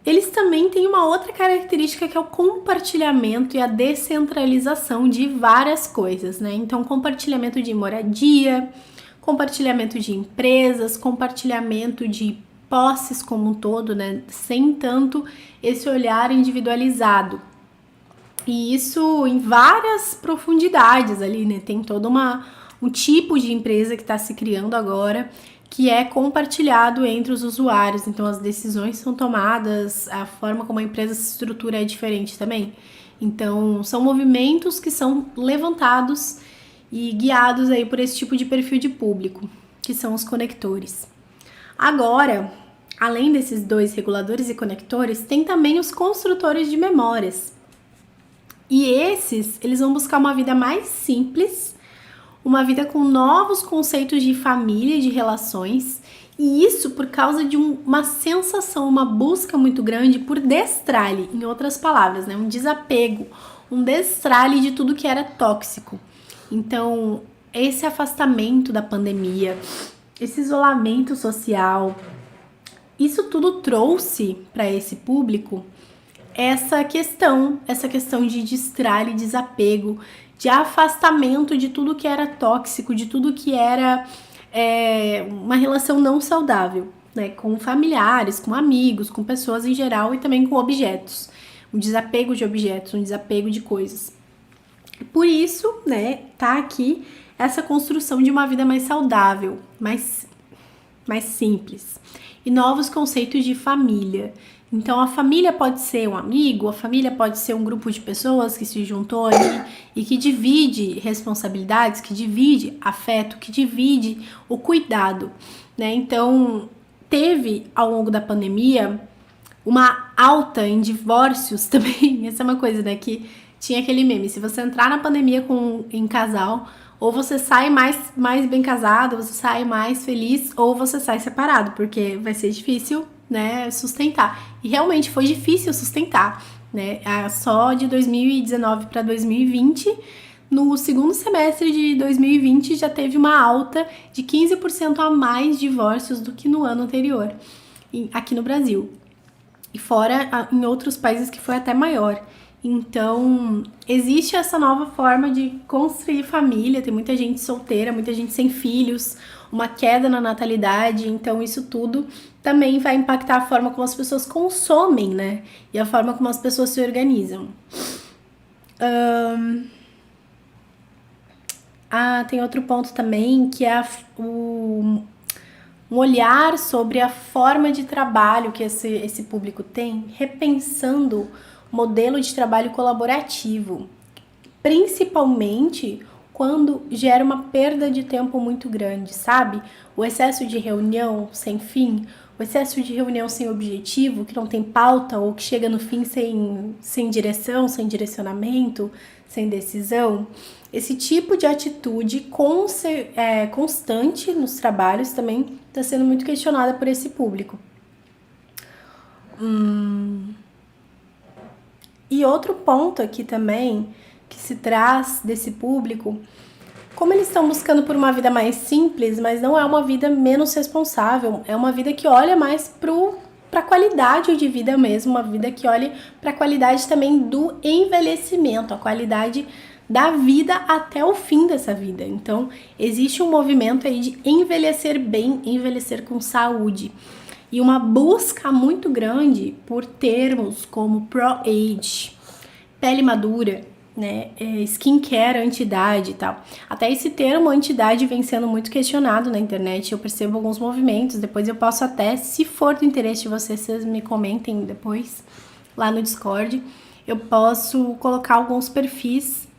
Eles também têm uma outra característica que é o compartilhamento e a descentralização de várias coisas, né? Então, compartilhamento de moradia, compartilhamento de empresas, compartilhamento de posses como um todo, né? Sem tanto esse olhar individualizado. E isso em várias profundidades ali, né? Tem todo um tipo de empresa que está se criando agora, que é compartilhado entre os usuários. Então, as decisões são tomadas, a forma como a empresa se estrutura é diferente também. Então, são movimentos que são levantados e guiados aí por esse tipo de perfil de público, que são os conectores. Agora, além desses dois reguladores e conectores, tem também os construtores de memórias. E eles vão buscar uma vida mais simples, uma vida com novos conceitos de família e de relações, e isso por causa de uma sensação, uma busca muito grande por destralhe, em outras palavras, né? Um desapego, um destralhe de tudo que era tóxico. Então, esse afastamento da pandemia, esse isolamento social, isso tudo trouxe para esse público essa questão de destralhe, desapego, de afastamento de tudo que era tóxico, de tudo que era uma relação não saudável, né? Com familiares, com amigos, com pessoas em geral e também com objetos. Um desapego de objetos, um desapego de coisas. Por isso, né, tá aqui essa construção de uma vida mais saudável, mais simples. E novos conceitos de família. Então, a família pode ser um amigo, a família pode ser um grupo de pessoas que se juntou ali e que divide responsabilidades, que divide afeto, que divide o cuidado, né? Então, teve ao longo da pandemia uma alta em divórcios também. Essa é uma coisa, né, que tinha aquele meme, se você entrar na pandemia em casal, ou você sai mais bem casado, você sai mais feliz, ou você sai separado, porque vai ser difícil, né, sustentar. E realmente foi difícil sustentar, né? Só de 2019 para 2020, no segundo semestre de 2020 já teve uma alta de 15% a mais divórcios do que no ano anterior, aqui no Brasil. E fora em outros países que foi até maior. Então, existe essa nova forma de construir família, tem muita gente solteira, muita gente sem filhos, uma queda na natalidade, então isso tudo também vai impactar a forma como as pessoas consomem, né? E a forma como as pessoas se organizam. Tem outro ponto também, que é um olhar sobre a forma de trabalho que esse público tem, repensando modelo de trabalho colaborativo, principalmente quando gera uma perda de tempo muito grande, sabe? O excesso de reunião sem fim, o excesso de reunião sem objetivo, que não tem pauta ou que chega no fim sem direção, sem direcionamento, sem decisão. Esse tipo de atitude constante nos trabalhos também está sendo muito questionada por esse público. E outro ponto aqui também, que se traz desse público, como eles estão buscando por uma vida mais simples, mas não é uma vida menos responsável, é uma vida que olha mais para a qualidade de vida mesmo, uma vida que olha para a qualidade também do envelhecimento, a qualidade da vida até o fim dessa vida. Então, existe um movimento aí de envelhecer bem, envelhecer com saúde. E uma busca muito grande por termos como pro-age, pele madura, né, skincare anti-idade e tal. Até esse termo anti-idade vem sendo muito questionado na internet, eu percebo alguns movimentos, depois eu posso até, se for do interesse de vocês me comentem depois, lá no Discord, eu posso colocar alguns perfis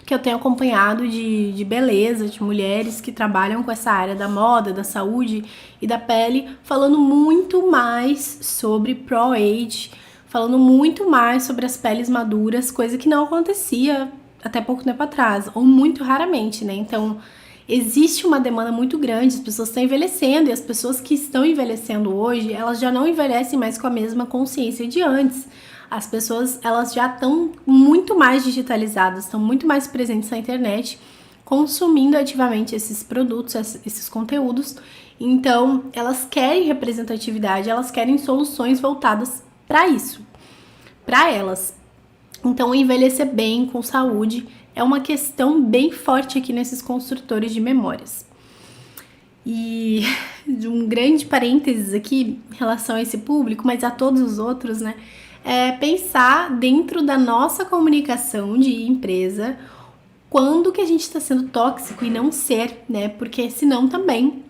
que eu tenho acompanhado de beleza, de mulheres que trabalham com essa área da moda, da saúde e da pele, falando muito mais sobre pro-age, falando muito mais sobre as peles maduras, coisa que não acontecia até pouco tempo atrás, ou muito raramente, né? Então, existe uma demanda muito grande, as pessoas estão envelhecendo, e as pessoas que estão envelhecendo hoje, elas já não envelhecem mais com a mesma consciência de antes. As pessoas, elas já estão muito mais digitalizadas, estão muito mais presentes na internet, consumindo ativamente esses produtos, esses conteúdos. Então, elas querem representatividade, elas querem soluções voltadas para isso, para elas. Então, envelhecer bem, com saúde, é uma questão bem forte aqui nesses construtores de memórias. E de um grande parênteses aqui em relação a esse público, mas a todos os outros, né? É pensar dentro da nossa comunicação de empresa quando que a gente está sendo tóxico e não ser, né? Porque senão também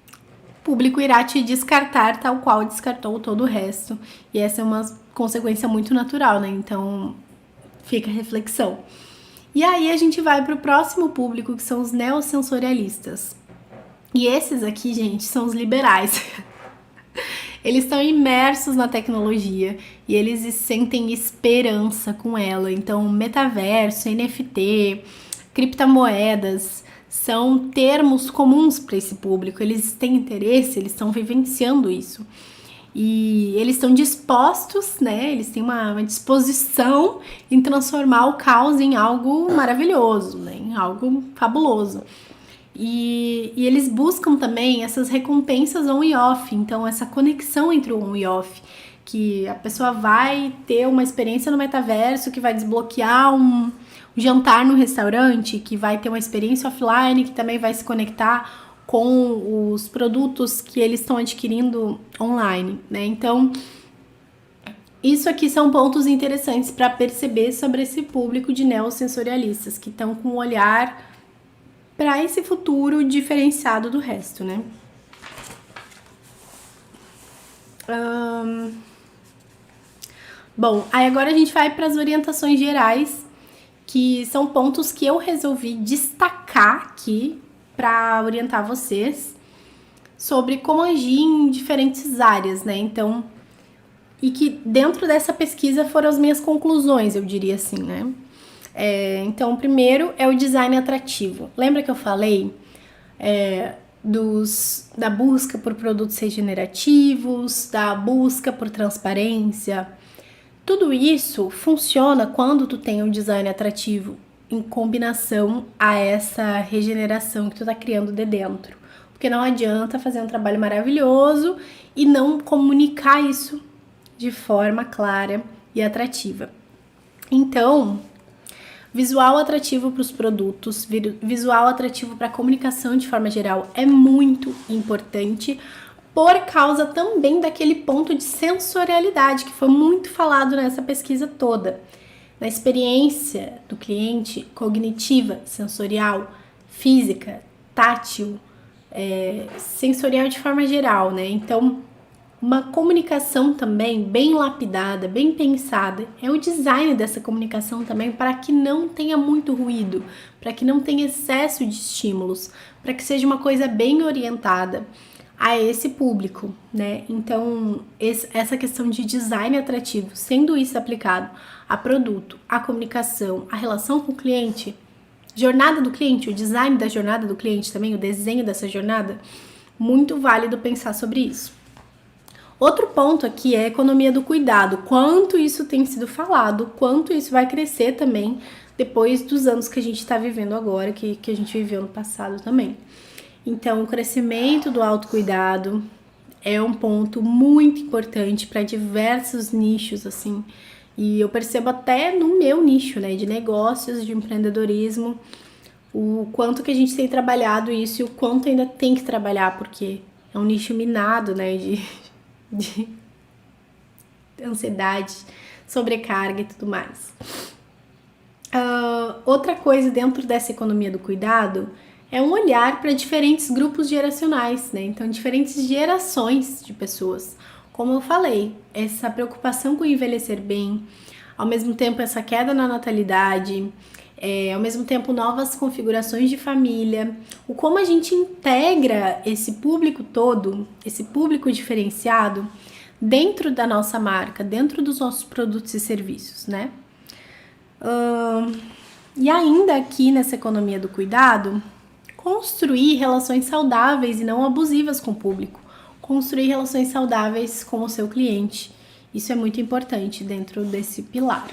o público irá te descartar tal qual descartou todo o resto. E essa é uma consequência muito natural, né? Então fica a reflexão. E aí a gente vai para o próximo público, que são os neossensorialistas. E esses aqui, gente, são os liberais. Eles estão imersos na tecnologia e eles sentem esperança com ela. Então, metaverso, NFT, criptomoedas são termos comuns para esse público. Eles têm interesse, eles estão vivenciando isso. E eles estão dispostos, né? Eles têm uma disposição em transformar o caos em algo maravilhoso, né? Em algo fabuloso. E eles buscam também essas recompensas on e off, então essa conexão entre o on e off, que a pessoa vai ter uma experiência no metaverso, que vai desbloquear um jantar no restaurante, que vai ter uma experiência offline, que também vai se conectar com os produtos que eles estão adquirindo online, né? Então, isso aqui são pontos interessantes para perceber sobre esse público de neossensorialistas que estão com um olhar para esse futuro diferenciado do resto, né? Bom, aí agora a gente vai para as orientações gerais, que são pontos que eu resolvi destacar aqui para orientar vocês sobre como agir em diferentes áreas, né? Então, e que dentro dessa pesquisa foram as minhas conclusões, eu diria assim, né? Então, primeiro é o design atrativo. Lembra que eu falei da busca por produtos regenerativos, da busca por transparência? Tudo isso funciona quando tu tem um design atrativo em combinação a essa regeneração que tu tá criando de dentro. Porque não adianta fazer um trabalho maravilhoso e não comunicar isso de forma clara e atrativa. Então, visual atrativo para os produtos, visual atrativo para a comunicação de forma geral é muito importante, por causa também daquele ponto de sensorialidade que foi muito falado nessa pesquisa toda. Na experiência do cliente, cognitiva, sensorial, física, tátil, sensorial de forma geral, né? Então, uma comunicação também bem lapidada, bem pensada, é o design dessa comunicação também para que não tenha muito ruído, para que não tenha excesso de estímulos, para que seja uma coisa bem orientada a esse público, né? Então, essa questão de design atrativo, sendo isso aplicado a produto, a comunicação, a relação com o cliente, jornada do cliente, o design da jornada do cliente também, o desenho dessa jornada, muito válido pensar sobre isso. Outro ponto aqui é a economia do cuidado, quanto isso tem sido falado, quanto isso vai crescer também depois dos anos que a gente está vivendo agora, que a gente viveu no passado também. Então, o crescimento do autocuidado é um ponto muito importante para diversos nichos, assim. E eu percebo até no meu nicho, né, de negócios, de empreendedorismo, o quanto que a gente tem trabalhado isso e o quanto ainda tem que trabalhar, porque é um nicho minado, né, de ansiedade, sobrecarga e tudo mais. Outra coisa dentro dessa economia do cuidado é um olhar para diferentes grupos geracionais, né? Então, diferentes gerações de pessoas. Como eu falei, essa preocupação com envelhecer bem, ao mesmo tempo essa queda na natalidade, ao mesmo tempo novas configurações de família, o como a gente integra esse público todo, esse público diferenciado, dentro da nossa marca, dentro dos nossos produtos e serviços, né? E ainda aqui nessa economia do cuidado, construir relações saudáveis e não abusivas com o público. Construir relações saudáveis com o seu cliente. Isso é muito importante dentro desse pilar.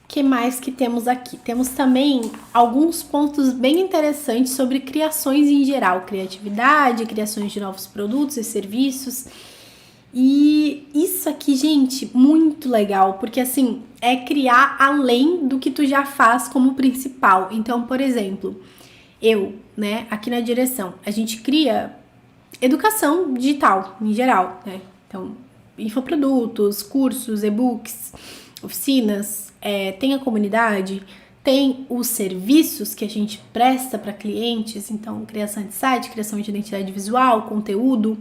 O que mais que temos aqui? Temos também alguns pontos bem interessantes sobre criações em geral. Criatividade, criações de novos produtos e serviços. E isso aqui, gente, muito legal, porque assim, é criar além do que tu já faz como principal. Então, por exemplo, eu, né, aqui na direção, a gente cria educação digital, em geral, né? Então, infoprodutos, cursos, e-books, oficinas, tem a comunidade, tem os serviços que a gente presta para clientes, então, criação de site, criação de identidade visual, conteúdo,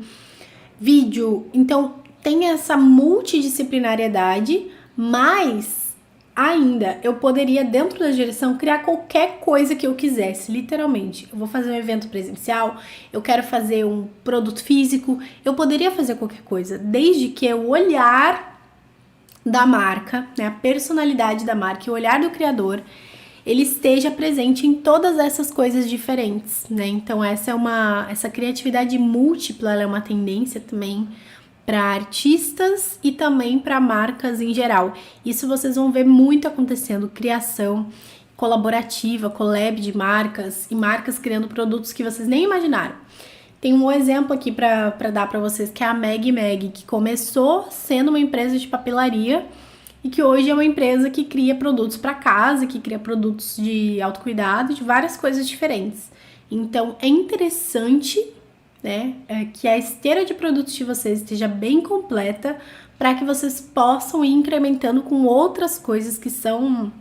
vídeo. Então, tem essa multidisciplinariedade, mas Ainda, eu poderia, dentro da direção, criar qualquer coisa que eu quisesse, literalmente. Eu vou fazer um evento presencial, eu quero fazer um produto físico, eu poderia fazer qualquer coisa, desde que o olhar da marca, né, a personalidade da marca e o olhar do criador, ele esteja presente em todas essas coisas diferentes, né? Então essa criatividade múltipla, ela é uma tendência também para artistas e também para marcas em geral. Isso vocês vão ver muito acontecendo, criação colaborativa, collab de marcas e marcas criando produtos que vocês nem imaginaram. Tem um exemplo aqui para dar para vocês, que é a Meg Meg, que começou sendo uma empresa de papelaria e que hoje é uma empresa que cria produtos para casa, que cria produtos de autocuidado, de várias coisas diferentes. Então é interessante, né, que a esteira de produtos de vocês esteja bem completa para que vocês possam ir incrementando com outras coisas que são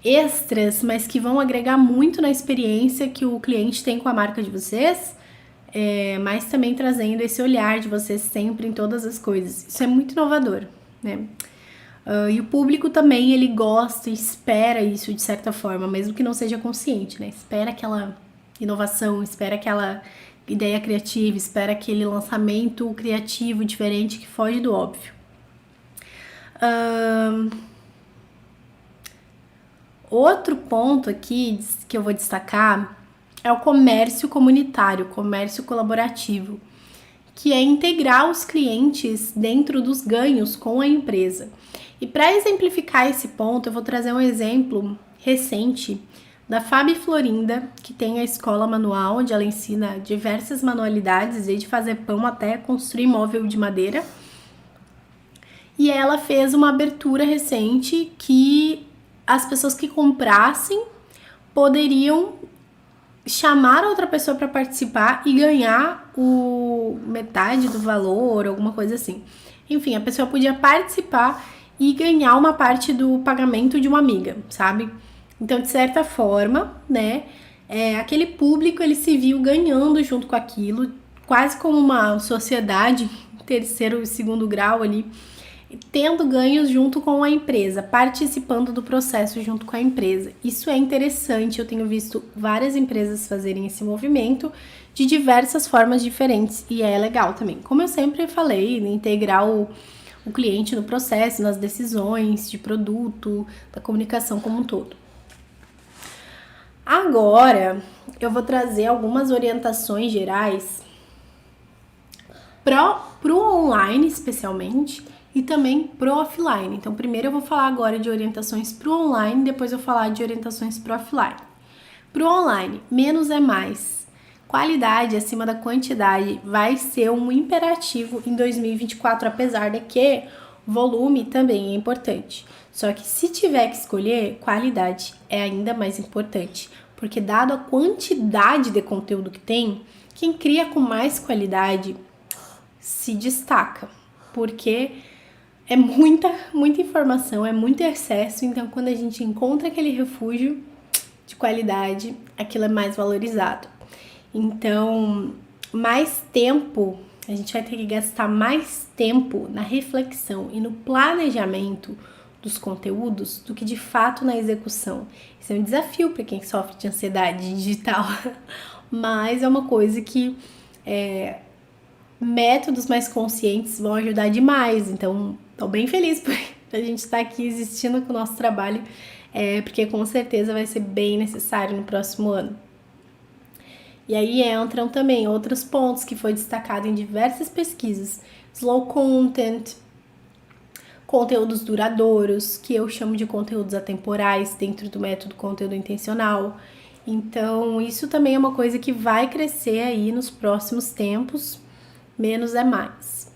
extras, mas que vão agregar muito na experiência que o cliente tem com a marca de vocês, mas também trazendo esse olhar de vocês sempre em todas as coisas. Isso é muito inovador, né? E o público também, ele gosta e espera isso de certa forma, mesmo que não seja consciente, né? Espera aquela inovação, espera aquela ideia criativa, espera aquele lançamento criativo diferente que foge do óbvio. Outro ponto aqui que eu vou destacar é o comércio comunitário, comércio colaborativo, que é integrar os clientes dentro dos ganhos com a empresa. E para exemplificar esse ponto, eu vou trazer um exemplo recente da Fabi Florinda, que tem a escola manual, onde ela ensina diversas manualidades, desde fazer pão até construir móvel de madeira. E ela fez uma abertura recente que as pessoas que comprassem poderiam chamar outra pessoa para participar e ganhar metade do valor, alguma coisa assim. Enfim, a pessoa podia participar e ganhar uma parte do pagamento de uma amiga, sabe? Então, de certa forma, né, aquele público, ele se viu ganhando junto com aquilo, quase como uma sociedade, terceiro e segundo grau ali, tendo ganhos junto com a empresa, participando do processo junto com a empresa. Isso é interessante, eu tenho visto várias empresas fazerem esse movimento de diversas formas diferentes e é legal também. Como eu sempre falei, integrar o cliente no processo, nas decisões de produto, da comunicação como um todo. Agora, eu vou trazer algumas orientações gerais pro online, especialmente, e também pro offline. Então, primeiro eu vou falar agora de orientações pro online, depois eu vou falar de orientações pro offline. Pro online, menos é mais. Qualidade acima da quantidade vai ser um imperativo em 2024, apesar de que volume também é importante. Só que se tiver que escolher, qualidade é ainda mais importante, porque dado a quantidade de conteúdo que tem, quem cria com mais qualidade se destaca, porque é muita informação, é muito excesso, então quando a gente encontra aquele refúgio de qualidade, aquilo é mais valorizado. Então, mais tempo, a gente vai ter que gastar mais tempo na reflexão e no planejamento dos conteúdos do que de fato na execução. Isso é um desafio para quem sofre de ansiedade digital, mas é uma coisa que métodos mais conscientes vão ajudar demais. Então, estou bem feliz por a gente estar aqui existindo com o nosso trabalho, porque com certeza vai ser bem necessário no próximo ano. E aí entram também outros pontos que foi destacado em diversas pesquisas. Slow content, conteúdos duradouros, que eu chamo de conteúdos atemporais dentro do método conteúdo intencional. Então, isso também é uma coisa que vai crescer aí nos próximos tempos, menos é mais.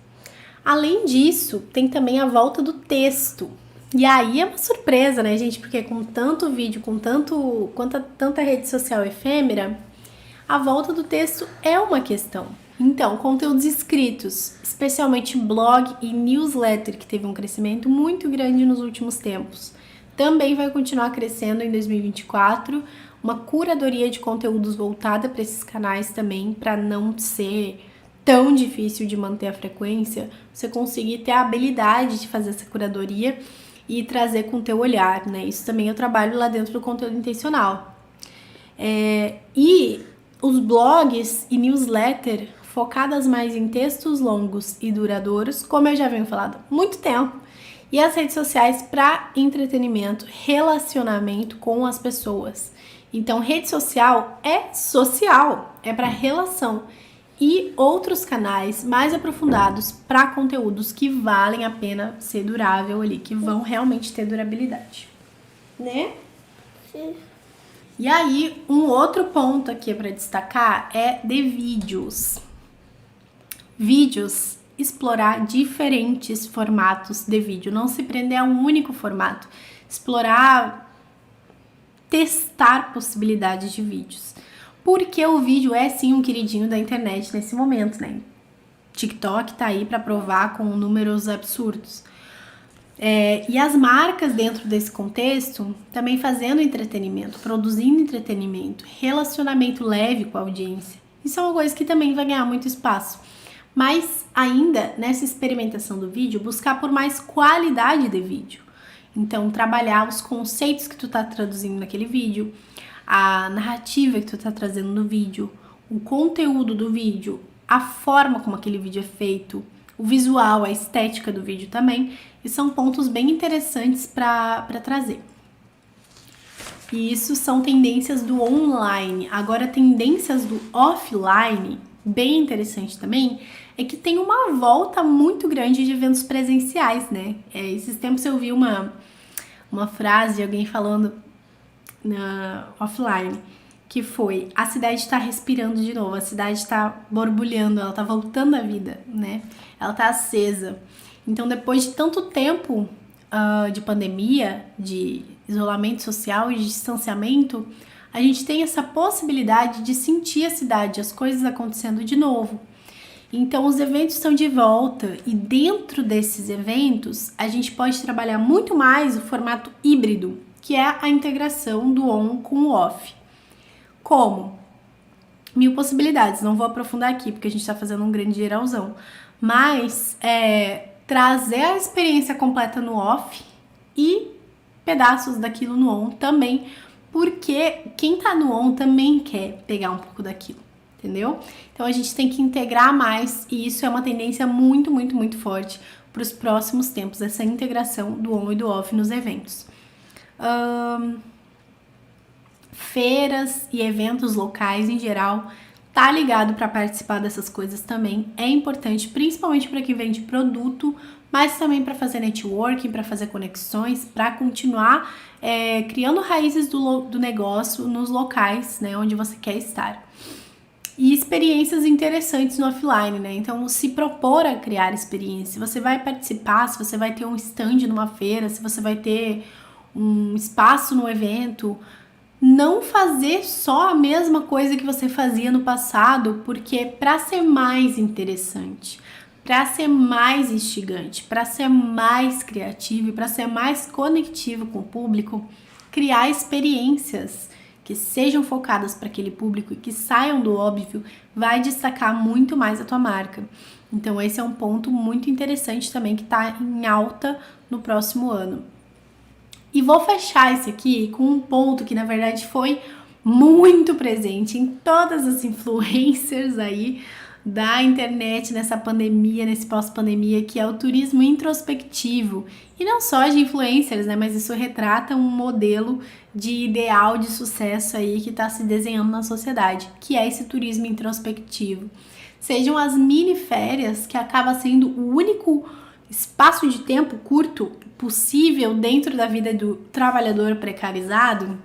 Além disso, tem também a volta do texto. E aí é uma surpresa, né, gente? Porque com tanto vídeo, com tanta rede social efêmera, a volta do texto é uma questão. Então, conteúdos escritos, especialmente blog e newsletter, que teve um crescimento muito grande nos últimos tempos, também vai continuar crescendo em 2024. Uma curadoria de conteúdos voltada para esses canais também, para não ser tão difícil de manter a frequência, você conseguir ter a habilidade de fazer essa curadoria e trazer com o teu olhar, né? Isso também eu trabalho lá dentro do conteúdo intencional. E os blogs e newsletter focadas mais em textos longos e duradouros, como eu já venho falando há muito tempo, e as redes sociais para entretenimento, relacionamento com as pessoas. Então, rede social, é para relação. E outros canais mais aprofundados para conteúdos que valem a pena ser durável ali, que vão realmente ter durabilidade, né? Sim. E aí, um outro ponto aqui para destacar é de vídeos. Vídeos, explorar diferentes formatos de vídeo, não se prender a um único formato, explorar, testar possibilidades de vídeos. Porque o vídeo é sim um queridinho da internet nesse momento, né? TikTok tá aí para provar com números absurdos. E as marcas dentro desse contexto também fazendo entretenimento, produzindo entretenimento, relacionamento leve com a audiência. Isso é uma coisa que também vai ganhar muito espaço. Mas ainda nessa experimentação do vídeo, buscar por mais qualidade de vídeo. Então, trabalhar os conceitos que tu tá traduzindo naquele vídeo, a narrativa que tu tá trazendo no vídeo, o conteúdo do vídeo, a forma como aquele vídeo é feito, o visual, a estética do vídeo também, e são pontos bem interessantes para trazer. E isso são tendências do online. Agora, tendências do offline, bem interessante também, é que tem uma volta muito grande de eventos presenciais, né? Esses tempos eu vi uma frase de alguém falando na offline, que foi: a cidade está respirando de novo, a cidade está borbulhando, ela está voltando à vida, né? Ela está acesa. Então, depois de tanto tempo de pandemia, de isolamento social e de distanciamento, a gente tem essa possibilidade de sentir a cidade, as coisas acontecendo de novo. Então, os eventos estão de volta e dentro desses eventos, a gente pode trabalhar muito mais o formato híbrido, que é a integração do on com o off. Como? 1000 possibilidades, não vou aprofundar aqui porque a gente está fazendo um grande geralzão, mas trazer a experiência completa no off e pedaços daquilo no on também, porque quem tá no on também quer pegar um pouco daquilo, entendeu? Então a gente tem que integrar mais e isso é uma tendência muito, muito, muito forte para os próximos tempos, essa integração do on e do off nos eventos. Feiras e eventos locais em geral, tá ligado para participar dessas coisas também, é importante, principalmente para quem vende produto, mas também para fazer networking, para fazer conexões, para continuar criando raízes do negócio nos locais, né, onde você quer estar. E experiências interessantes no offline, né? Então, se propor a criar experiência. Se você vai participar, se você vai ter um stand numa feira, se você vai ter um espaço no evento, não fazer só a mesma coisa que você fazia no passado, porque para ser mais interessante, para ser mais instigante, para ser mais criativo e para ser mais conectivo com o público, criar experiências que sejam focadas para aquele público e que saiam do óbvio, vai destacar muito mais a tua marca. Então esse é um ponto muito interessante também que está em alta no próximo ano. E vou fechar esse aqui com um ponto que na verdade foi muito presente em todas as influencers aí da internet nessa pandemia, nesse pós-pandemia, que é o turismo introspectivo. E não só de influencers, né? Mas isso retrata um modelo de ideal de sucesso aí que está se desenhando na sociedade, que é esse turismo introspectivo. Sejam as mini férias, que acaba sendo o único espaço de tempo curto possível dentro da vida do trabalhador precarizado,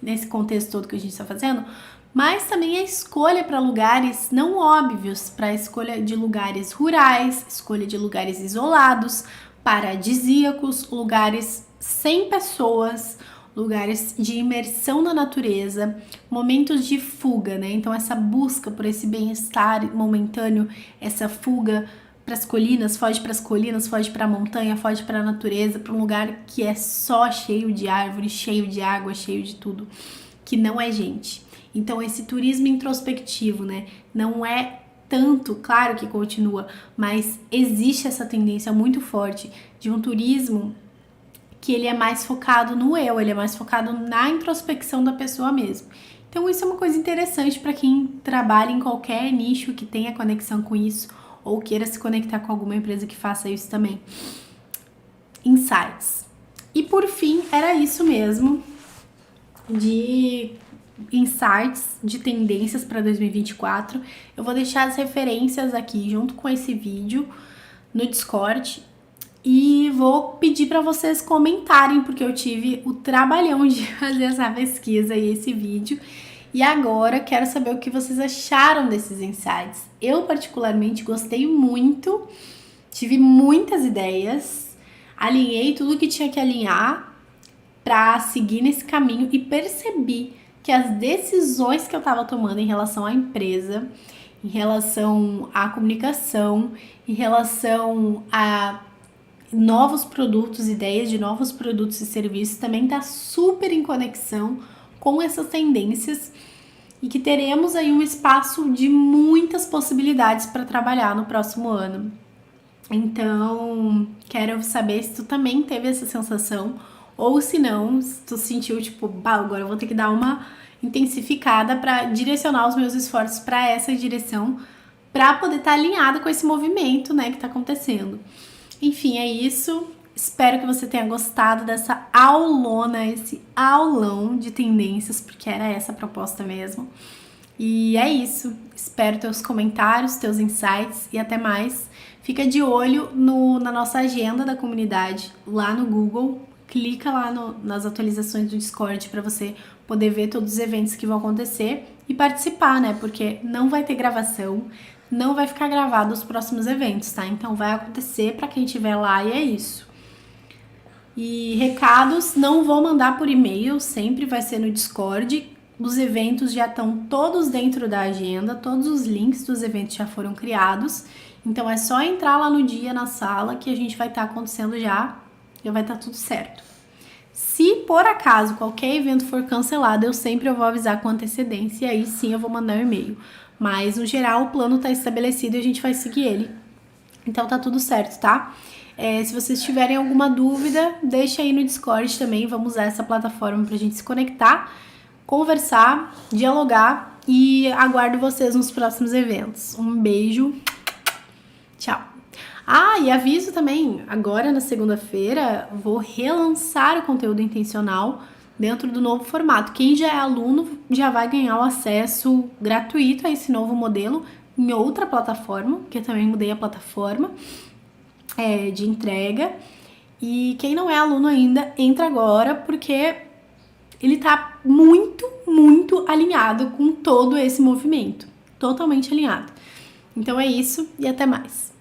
nesse contexto todo que a gente está fazendo, mas também a escolha para lugares não óbvios, para a escolha de lugares rurais, escolha de lugares isolados, paradisíacos, lugares sem pessoas, lugares de imersão na natureza, momentos de fuga, né? Então essa busca por esse bem-estar momentâneo, essa fuga para as colinas, foge para as colinas, foge para a montanha, foge para a natureza, para um lugar que é só cheio de árvore, cheio de água, cheio de tudo, que não é gente. Então esse turismo introspectivo, né, não é tanto, claro que continua, mas existe essa tendência muito forte de um turismo que ele é mais focado no eu, ele é mais focado na introspecção da pessoa mesmo. Então isso é uma coisa interessante para quem trabalha em qualquer nicho que tenha conexão com isso ou queira se conectar com alguma empresa que faça isso também. Insights. E por fim, era isso mesmo de insights, de tendências para 2024. Eu vou deixar as referências aqui junto com esse vídeo no Discord. E vou pedir para vocês comentarem, porque eu tive o trabalhão de fazer essa pesquisa e esse vídeo. E agora quero saber o que vocês acharam desses insights. Eu particularmente gostei muito, tive muitas ideias, alinhei tudo que tinha que alinhar para seguir nesse caminho e percebi que as decisões que eu estava tomando em relação à empresa, em relação à comunicação, em relação a novos produtos, ideias de novos produtos e serviços, também está super em conexão com essas tendências e que teremos aí um espaço de muitas possibilidades para trabalhar no próximo ano. Então, quero saber se tu também teve essa sensação ou se não, se tu sentiu tipo, agora eu vou ter que dar uma intensificada para direcionar os meus esforços para essa direção, para poder estar alinhada com esse movimento, né, que está acontecendo. Enfim, é isso. Espero que você tenha gostado dessa aulona, esse aulão de tendências, porque era essa a proposta mesmo. E é isso. Espero teus comentários, teus insights e até mais. Fica de olho na nossa agenda da comunidade lá no Google. Clica lá nas atualizações do Discord para você poder ver todos os eventos que vão acontecer e participar, né? Porque não vai ter gravação, não vai ficar gravado os próximos eventos, tá? Então vai acontecer para quem estiver lá e é isso. E recados não vou mandar por e-mail, sempre vai ser no Discord. Os eventos já estão todos dentro da agenda, todos os links dos eventos já foram criados. Então é só entrar lá no dia na sala que a gente vai estar acontecendo já vai estar tudo certo. Se por acaso qualquer evento for cancelado, eu vou avisar com antecedência e aí sim eu vou mandar um e-mail. Mas no geral o plano está estabelecido e a gente vai seguir ele. Então tá tudo certo, tá? Se vocês tiverem alguma dúvida, deixa aí no Discord também. Vamos usar essa plataforma pra gente se conectar, conversar, dialogar e aguardo vocês nos próximos eventos. Um beijo, tchau! E aviso também, agora na segunda-feira vou relançar o conteúdo intencional dentro do novo formato. Quem já é aluno já vai ganhar o acesso gratuito a esse novo modelo em outra plataforma, porque eu também mudei a plataforma de entrega. E quem não é aluno ainda, entra agora, porque ele tá muito, muito alinhado com todo esse movimento. Totalmente alinhado. Então é isso e até mais.